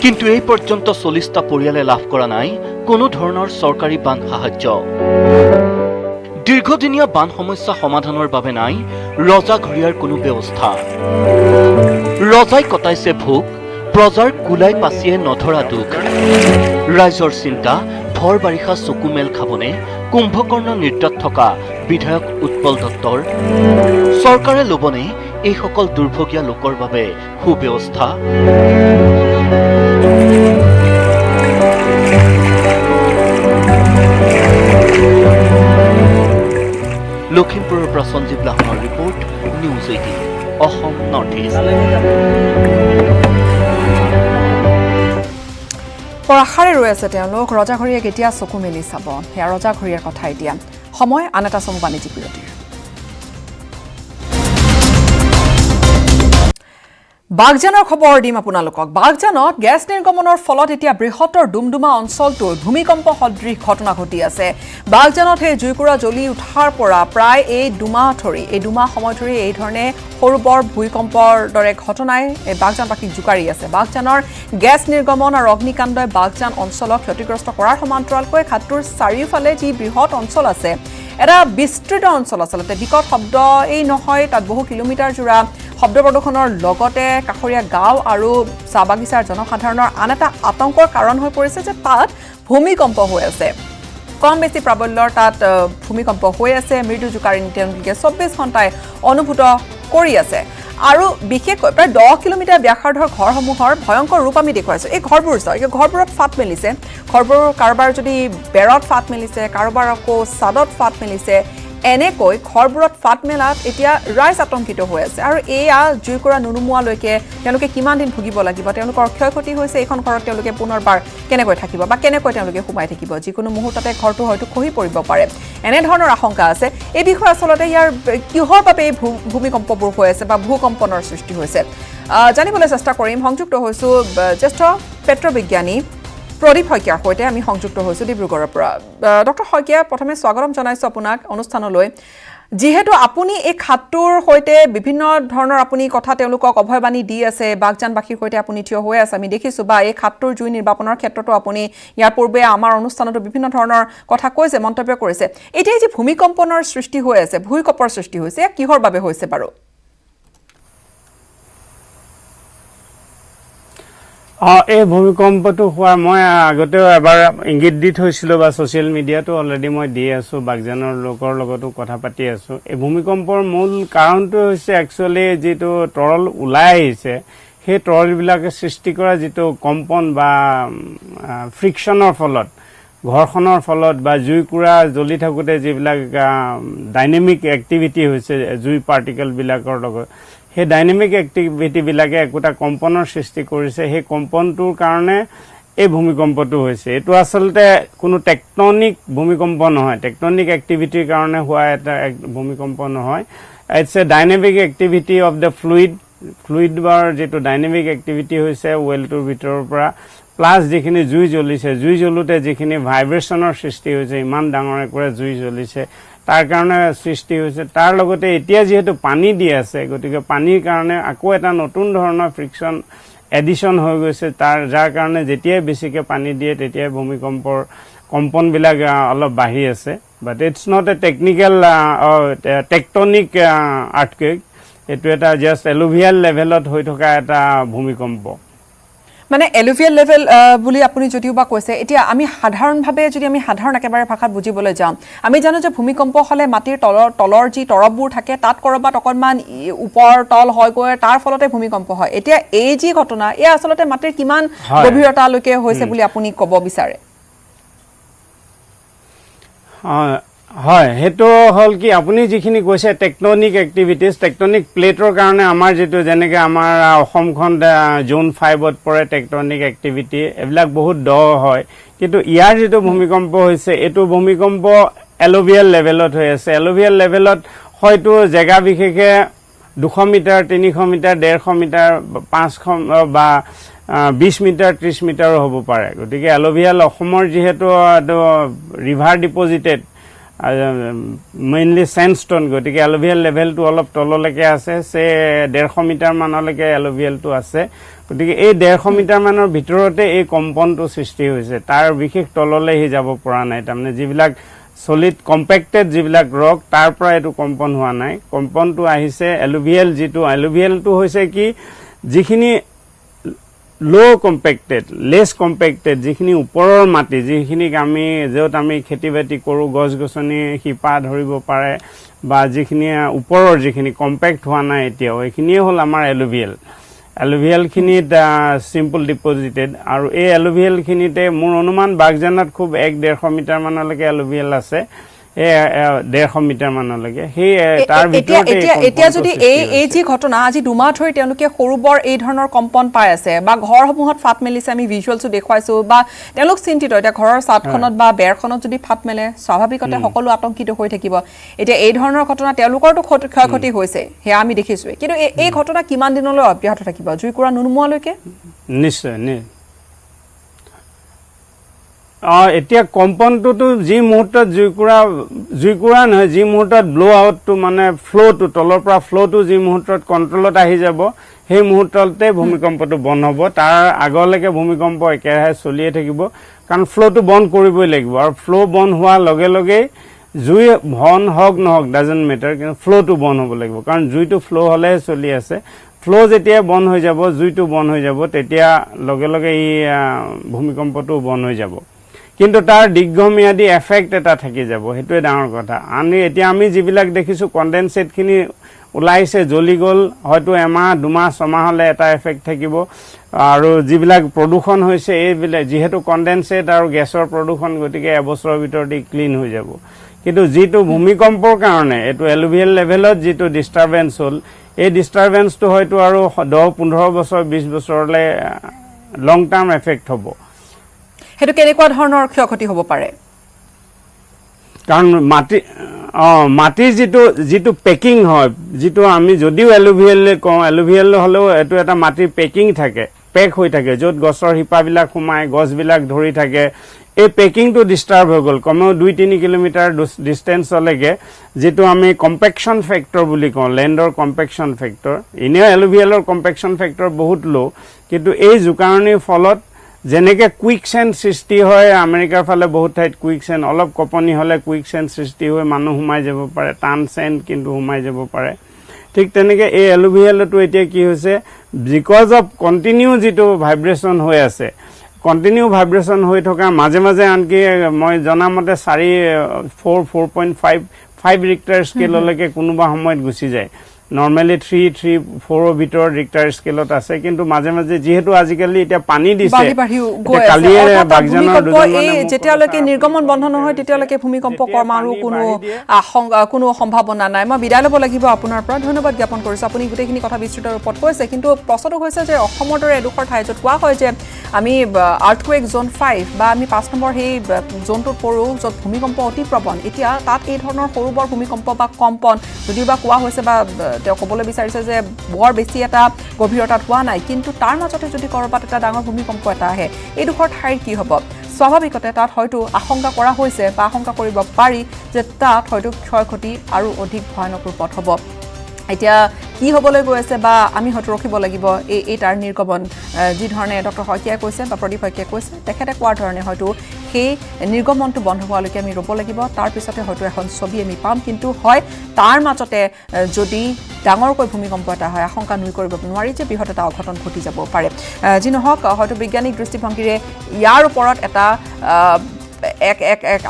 কিন্তু এই পৰ্যন্ত 40টা পৰিয়ালে লাভ কৰা নাই কোনো ধৰণৰ চৰকাৰী বান সাহায্য দীৰ্ঘদিনীয়া বান সমস্যা সমাধানৰ বাবে নাই ৰজা ঘৰিয়াৰ কোনো ব্যৱস্থা ৰজাই কটাইছে ভোগ প্ৰজাৰ কুলাই পাচিয়ে নধৰা দুখ ৰাইজৰ চিন্তা ভৰ বাৰিষা চকু মেল খাবনে কুম্ভকৰ্ণ নৃত্যত থকা বিধায়ক উৎপল দত্তৰ চৰকাৰে ল'বনে এইসকল দুৰ্ভগীয়া লোকৰ বাবে সুব্যৱস্থা লখিমপুৰৰ পৰা সঞ্জীৱ লাহনৰ report news 18 Assam north east পৰাশাৰে ৰৈ আছে তেওঁলোক ৰজাঘৰীয়ে কেতিয়া চকু মেলি চাব সেয়া ৰজাঘৰীয়াৰ কথা এতিয়া সময় আন এটা চমু বাণিজ্যিক বিৰতিৰ বাগজানৰ খবৰ দিম আপোনালোকক বাগজানত গেছ নিৰ্গমনৰ ফলত এতিয়া বৃহত্তৰ ডুমডুমা অঞ্চলটোৰ ভূমিকম্প সদৃশ ঘটনা ঘটি আছে বাগজানত সেই জুইকুৰা জ্বলি উঠাৰ পৰা প্ৰায় এই দুমাহ সময় ধৰি এই ধৰণে সৰু বৰ ভূমিকম্পৰ দৰে ঘটনাই বাগজানবাসীক জোকাৰি আছে বাগজানৰ গেছ নিৰ্গমন আৰু অগ্নিকাণ্ডই বাগজান অঞ্চলক ক্ষতিগ্ৰস্ত কৰাৰ সমান্তৰালকৈ খাটটোৰ চাৰিওফালে যি বৃহৎ অঞ্চল আছে এটা বিস্তৃত অঞ্চল আচলতে বিকট শব্দ এই নহয় তাত বহু কিলোমিটাৰ জোৰা শব্দ প্ৰদূষণৰ লগতে কাষৰীয়া গাঁও আৰু চাহ বাগিচাৰ জনসাধাৰণৰ আন এটা আতংকৰ কাৰণ হৈ পৰিছে যে তাত ভূমিকম্প হৈ আছে কম বেছি প্ৰাবল্যৰ তাত ভূমিকম্প হৈ আছে মৃদু জোকাৰি তেওঁলোকে 24 ঘণ্টাই অনুভূত কৰি আছে আৰু বিশেষকৈ প্ৰায় 10 কিলোমিটাৰ ব্যাসাৰ্ধৰ ঘৰসমূহৰ ভয়ংকৰ ৰূপ আমি দেখুৱাইছোঁ এই ঘৰবোৰত ফাট মেলিছে ঘৰবোৰ কাৰোবাৰ যদি বেৰত ফাট মেলিছে কাৰোবাৰ আকৌ ছাদত ফাট মেলিছে এনেকৈ ঘৰবোৰত ফাট মেলাত এতিয়া ৰাইজ আতংকিত হৈ আছে আৰু এয়া জুইকুৰা নুনুমোৱালৈকে তেওঁলোকে কিমান দিন ভুগিব লাগিব তেওঁলোকৰ ক্ষয়ক্ষতি হৈছে এইখন ঘৰত তেওঁলোকে পুনৰবাৰ কেনেকৈ থাকিব বা কেনেকৈ তেওঁলোকে সোমাই থাকিব যিকোনো মুহূৰ্ততে ঘৰটো হয়তো খহি পৰিব পাৰে এনেধৰণৰ আশংকা আছে এই বিষয়ে আচলতে ইয়াৰ কিহৰ বাবে এই ভূমিকম্পবোৰ হৈ আছে বা ভূকম্পনৰ সৃষ্টি হৈছে জানিবলৈ চেষ্টা কৰিম সংযুক্ত হৈছোঁ জ্যেষ্ঠ পেট্ৰবিজ্ঞানী প্ৰদীপ শইকীয়াৰ সৈতে আমি সংযুক্ত হৈছোঁ ডিব্ৰুগড়ৰ পৰা ডক্টৰ শইকীয়া প্ৰথমে স্বাগতম জনাইছোঁ আপোনাক অনুষ্ঠানলৈ যিহেতু আপুনি এই খাটটোৰ সৈতে বিভিন্ন ধৰণৰ আপুনি কথা তেওঁলোকক অভয়বাণী দি আছে বাগজানবাসীৰ সৈতে আপুনি থিয় হৈ আছে আমি দেখিছোঁ বা এই খাটটোৰ জুই নিৰ্বাপনৰ ক্ষেত্ৰতো আপুনি ইয়াৰ পূৰ্বে আমাৰ অনুষ্ঠানতো বিভিন্ন ধৰণৰ কথা কৈছে মন্তব্য কৰিছে এতিয়া যে ভূমিকম্পনৰ সৃষ্টি হৈ আছে ভূমিকম্পৰ সৃষ্টি হৈছে কিহৰ বাবে হৈছে বাৰু এই ভূমিকম্পটো হোৱাৰ মই আগতেও এবাৰ ইংগিত দি থৈছিলোঁ বা ছ'চিয়েল মিডিয়াতো অলৰেডি মই দি আছোঁ বাগজানৰ লোকৰ লগতো কথা পাতি আছোঁ এই ভূমিকম্পৰ মূল কাৰণটো হৈছে একচুৱেলি যিটো তৰল ওলাই আহিছে সেই তৰলবিলাকে সৃষ্টি কৰা যিটো কম্পন বা ফ্ৰিকশ্যনৰ ফলত ঘৰখনৰ ফলত বা জুইকুৰা জ্বলি থাকোঁতে যিবিলাক ডাইনেমিক এক্টিভিটি হৈছে জুই পাৰ্টিকেলবিলাকৰ লগত সেই ডাইনেমিক এক্টিভিটিবিলাকে একোটা কম্পনৰ সৃষ্টি কৰিছে সেই কম্পনটোৰ কাৰণে এই ভূমিকম্পটো হৈছে এইটো আচলতে কোনো টেকটনিক ভূমিকম্প নহয় টেকটনিক এক্টিভিটিৰ কাৰণে হোৱা এটা ভূমিকম্প নহয় it's a dynamic activity of the ফ্লুইডৰ যিটো ডাইনেমিক এক্টিভিটি হৈছে ৱেলটোৰ ভিতৰৰ পৰা প্লাছ যিখিনি জুই জ্বলোতে যিখিনি ভাইব্ৰেশ্যনৰ সৃষ্টি হৈছে ইমান ডাঙৰ একোৰা জুই জ্বলিছে তাৰ কাৰণে সৃষ্টি হৈছে তাৰ লগতে এতিয়া যিহেতু পানী দি আছে গতিকে পানীৰ কাৰণে আকৌ এটা নতুন ধৰণৰ ফ্ৰিকশ্যন এডিশ্যন হৈ গৈছে যাৰ কাৰণে যেতিয়াই বেছিকৈ পানী দিয়ে তেতিয়াই ভূমিকম্পৰ কম্পনবিলাক অলপ বাঢ়ি আছে but it's not a technical tectonic earthquake এইটো এটা জাষ্ট এলুভিয়েল লেভেলত হৈ থকা এটা ভূমিকম্প মানে এলুভিয়েল লেভেল বুলি আপুনি যদিও বা কৈছে এতিয়া আমি সাধাৰণভাৱে যদি আমি সাধাৰণ একেবাৰে ভাষাত বুজিবলৈ যাওঁ আমি জানো যে ভূমিকম্প হ'লে মাটিৰ তলৰ যি তৰপবোৰ থাকে তাত ক'ৰবাত অকণমান ওপৰ তল হয় গৈ তাৰ ফলতে ভূমিকম্প হয় এতিয়া এই যি ঘটনা এয়া আচলতে মাটিৰ কিমান গভীৰতালৈকে হৈছে বুলি আপুনি ক'ব বিচাৰে হয় সেইটো হ'ল কি আপুনি যিখিনি কৈছে টেকটনিক এক্টিভিটিজ টেকটনিক প্লেটৰ কাৰণে আমাৰ যিটো যেনেকৈ আমাৰ অসমখন জোন 5ত পৰে টেকটনিক এক্টিভিটি এইবিলাক বহুত দ হয় কিন্তু ইয়াৰ যিটো ভূমিকম্প হৈছে এইটো ভূমিকম্প এলুভিয়েল লেভেলত হৈ আছে এলুভিয়েল লেভেলত হয়তো জেগা বিশেষে 200 মিটাৰ 300 মিটাৰ 150 মিটাৰ 500 বা 20 মিটাৰ 30 মিটাৰো হ'ব পাৰে গতিকে এলুভিয়েল অসমৰ যিহেতু ৰিভাৰ ডিপজিটেড মেইনলি চেণ্ডষ্টোন গতিকে এলুভিয়েল লেভেলটো অলপ তললৈকে আছে 150 মিটাৰ মানলৈকে এলুভিয়েলটো আছে গতিকে এই 150 মিটাৰ মানৰ ভিতৰতে এই কম্পনটো সৃষ্টি হৈছে তাৰ বিশেষ তললৈ যাব পৰা নাই তাৰমানে যিবিলাক সলিড কম্পেক্টেড যিবিলাক ৰক তাৰ পৰা এইটো কম্পন হোৱা নাই কম্পনটো আহিছে এলুভিয়েলটো হৈছে কি যিখিনি লো কম্পেক্টেড লেছ কম্পেক্টেড যিখিনি ওপৰৰ মাটি যিখিনিক আমি য'ত আমি খেতি বাতি কৰোঁ গছ গছনি শিপা ধৰিব পাৰে বা যিখিনি ওপৰৰ যিখিনি কম্পেক্ট হোৱা নাই এতিয়াও এইখিনিয়ে হ'ল আমাৰ এলুভিয়েলখিনিত চিম্পল ডিপজিটেড আৰু এই এলুভিয়েলখিনিতে মোৰ অনুমান বাগজানত খুব 1-150 মিটাৰ মানলৈকে এলুভিয়েল আছে এই 150 মিটাৰ মানলৈকে সেই তাৰ এতিয়া ভিতৰতে এতিয়া এতিয়া যদি এই যি ঘটনা আজি দুমাহ ধৰি তেওঁলোকে সৰু বৰ এই ধৰণৰ কম্পন পাই আছে বা ঘৰসমূহত ফাট মেলিছে আমি ভিজুৱেলছো দেখুৱাইছো বা তেওঁলোক চিন্তিত এতিয়া ঘৰৰ ছাদখনত বা বেৰখনত যদি ফাট মেলে স্বাভাৱিকতে সকলো আতংকিত হৈ থাকিব এতিয়া এই ধৰণৰ ঘটনা তেওঁলোকৰতো ক্ষয়ক্ষতি হৈছে সেয়া আমি দেখিছোৱে কিন্তু এই ঘটনা কিমান দিনলৈ অব্যাহত থাকিব জুইকুৰা নুনুমোৱালৈকে নিশ্চয় এতিয়া কম্পনটোতো যি মুহূৰ্তত জুইকুৰা নহয় যি মুহূৰ্তত ব্লো আউটটো মানে ফ্ল'টো তলৰ পৰা ফ্ল'টো যি মুহূৰ্তত কণ্ট্ৰলত আহি যাব সেই মুহূৰ্ততে ভূমিকম্পটো বন্ধ হ'ব তাৰ আগলৈকে ভূমিকম্প একেৰাহে চলিয়ে থাকিব কাৰণ ফ্ল'টো বন্ধ কৰিবই লাগিব আৰু ফ্ল' বন্ধ হোৱাৰ লগে লগেই জুই বন্ধ হওক নহওক ডাজেণ্ট মেটাৰ কিন্তু ফ্ল'টো বন্ধ হ'ব লাগিব কাৰণ জুইটো ফ্ল' হ'লেহে চলি আছে ফ্ল' যেতিয়া বন্ধ হৈ যাব জুইটো বন্ধ হৈ যাব তেতিয়া লগে লগে এই ভূমিকম্পটো বন্ধ হৈ যাব কিন্তু তাৰ দীৰ্ঘম্যাদী এফেক্ট এটা থাকি যাব সেইটোৱে ডাঙৰ কথা এতিয়া আমি যিবিলাক দেখিছোঁ কণ্ডেনছেটখিনি ওলাইছে জ্বলি গ'ল হয়তো এমাহ দুমাহ ছমাহলৈ এটা এফেক্ট থাকিব আৰু যিবিলাক প্ৰদূষণ হৈছে এইবিলাক যিহেতু কণ্ডেনছেট আৰু গেছৰ প্ৰদূষণ গতিকে এবছৰৰ ভিতৰতে ক্লিন হৈ যাব কিন্তু যিটো ভূমিকম্পৰ কাৰণে এইটো এলুভিয়েল লেভেলত যিটো ডিষ্টাৰবেঞ্চ হ'ল এই ডিষ্টাৰবেঞ্চটো হয়তো আৰু 10-15 বছৰ 20 বছৰলৈ লং টাৰ্ম এফেক্ট হ'ব হেতু কেনেকুৱা ধৰণৰ ক্ষয়ক্ষতি হ'ব পাৰে কাৰণ মাটিৰ যিটো পেকিং হয় যিটো আমি যদিও এলুভিয়েল কওঁ এলুভিয়েল হ'লেও এইটো এটা মাটিৰ পেকিং থাকে পেক হৈ থাকে য'ত গছৰ শিপাবিলাক সোমাই গছবিলাক ধৰি থাকে এই পেকিংটো ডিষ্টাৰ্ব হৈ গ'ল কমেও 2-3 কিলোমিটাৰ ডিষ্টেঞ্চলৈকে যিটো আমি কম্পেকশ্যন ফেক্টৰ বুলি কওঁ লেণ্ডৰ কম্পেকশ্যন ফেক্টৰ এনেও এলুভিয়েলৰ কম্পেকশ্যন ফেক্টৰ বহুত ল' কিন্তু এই জোকাৰণিৰ ফলত যেনেকৈ কুইক চেণ্ড সৃষ্টি হয় আমেৰিকাৰ ফালে বহুত ঠাইত কুইক চেণ্ড অলপ কঁপনি হ'লে কুইক চেণ্ড সৃষ্টি হৈ মানুহ সোমাই যাব পাৰে টান চেণ্ড কিন্তু সোমাই যাব পাৰে ঠিক তেনেকৈ এই এলুভিয়েলতো এতিয়া কি হৈছে বিকজ অফ কণ্টিনিউ যিটো ভাইব্ৰেশ্যন হৈ আছে কণ্টিনিউ ভাইব্ৰেশ্যন হৈ থকা মাজে মাজে আনকি মই জনামতে 4.5 ৰিক্টাৰ স্কেললৈকে কোনোবা সময়ত গুচি যায় নৰ্মেলি 3-4 ভিতৰত ৰিক্টাৰ স্কেলত আছে কিন্তু মাজে মাজে যিহেতু আজিকালি এতিয়া পানী দিছে কালিয়ে বাগজানৰ যেতিয়ালৈকে নিৰ্গমন বন্ধ নহয় তেতিয়ালৈকে ভূমিকম্প কৰ্মাৰো কোনো সম্ভাৱনা নাই মই বিদায় ল'ব লাগিব আপোনাৰ পৰা ধন্যবাদ জ্ঞাপন কৰিছোঁ আপুনি গোটেইখিনি কথা বিস্তৃত ৰূপত কৈছে কিন্তু প্ৰশ্নটো হৈছে যে অসমৰ দৰে এডোখৰ ঠাই য'ত কোৱা হয় যে আমি আৰ্থকুৱেক জ'ন 5 বা আমি 5 নম্বৰ সেই জ'নটোত পৰোঁ য'ত ভূমিকম্প অতি প্ৰবণ এতিয়া তাত এই ধৰণৰ সৰু বৰ ভূমিকম্প বা কম্পন যদিও বা কোৱা হৈছে বা তেওঁ ক'বলৈ বিচাৰিছে যে বৰ বেছি এটা গভীৰতাত হোৱা নাই কিন্তু তাৰ মাজতে যদি ক'ৰবাত এটা ডাঙৰ ভূমিকম্প এটা আহে এইডোখৰ ঠাইৰ কি হ'ব স্বাভাৱিকতে তাত হয়তো আশংকা কৰা হৈছে বা আশংকা কৰিব পাৰি যে তাত হয়তো ক্ষয়ক্ষতি আৰু অধিক ভয়ানক ৰূপত হ'ব এতিয়া কি হ'বলৈ গৈ আছে বা আমি হয়তো ৰখিব লাগিব এই তাৰ নিৰ্গমন যি ধৰণে ডক্টৰ শইকীয়াই কৈছে বা প্ৰদীপ শইকীয়াই কৈছে তেখেতে কোৱাৰ ধৰণে হয়তো সেই নিৰ্গমনটো বন্ধ হোৱালৈকে আমি ৰ'ব লাগিব তাৰ পিছতে হয়তো এখন ছবি আমি পাম কিন্তু হয় তাৰ মাজতে যদি ডাঙৰকৈ ভূমিকম্প এটা হয় আশংকা নুই কৰিব নোৱাৰি যে বৃহৎ এটা অঘটন ঘটি যাব পাৰে যি নহওক হয়তো বৈজ্ঞানিক দৃষ্টিভংগীৰে ইয়াৰ ওপৰত এটা এক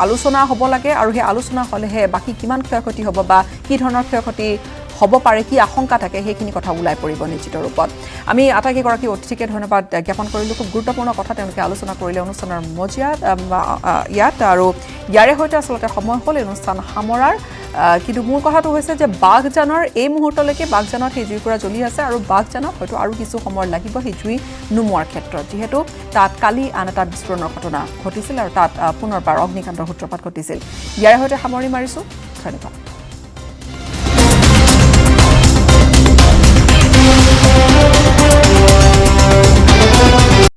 আলোচনা হ'ব লাগে আৰু সেই আলোচনা হ'লেহে বাকী কিমান ক্ষয়ক্ষতি হ'ব বা কি ধৰণৰ ক্ষয়ক্ষতি হ'ব পাৰে কি আশংকা থাকে সেইখিনি কথা ওলাই পৰিব নিশ্চিত ৰূপত আমি আটাইকেইগৰাকী অতিথিকে ধন্যবাদ জ্ঞাপন কৰিলোঁ খুব গুৰুত্বপূৰ্ণ কথা তেওঁলোকে আলোচনা কৰিলে অনুষ্ঠানৰ মজিয়াত ইয়াত আৰু ইয়াৰে সৈতে আচলতে সময় হ'ল এই অনুষ্ঠান সামৰাৰ কিন্তু মূল কথাটো হৈছে যে বাঘজানৰ এই মুহূৰ্তলৈকে বাঘজানত সেই জুইকুৰা জ্বলি আছে আৰু বাঘজানত হয়তো আৰু কিছু সময় লাগিব সেই জুই নুমোৱাৰ ক্ষেত্ৰত যিহেতু তাত কালি আন এটা বিস্ফোৰণৰ ঘটনা ঘটিছিল আৰু তাত পুনৰবাৰ অগ্নিকাণ্ডৰ সূত্ৰপাত ঘটিছিল ইয়াৰে সৈতে সামৰি মাৰিছোঁ ধন্যবাদ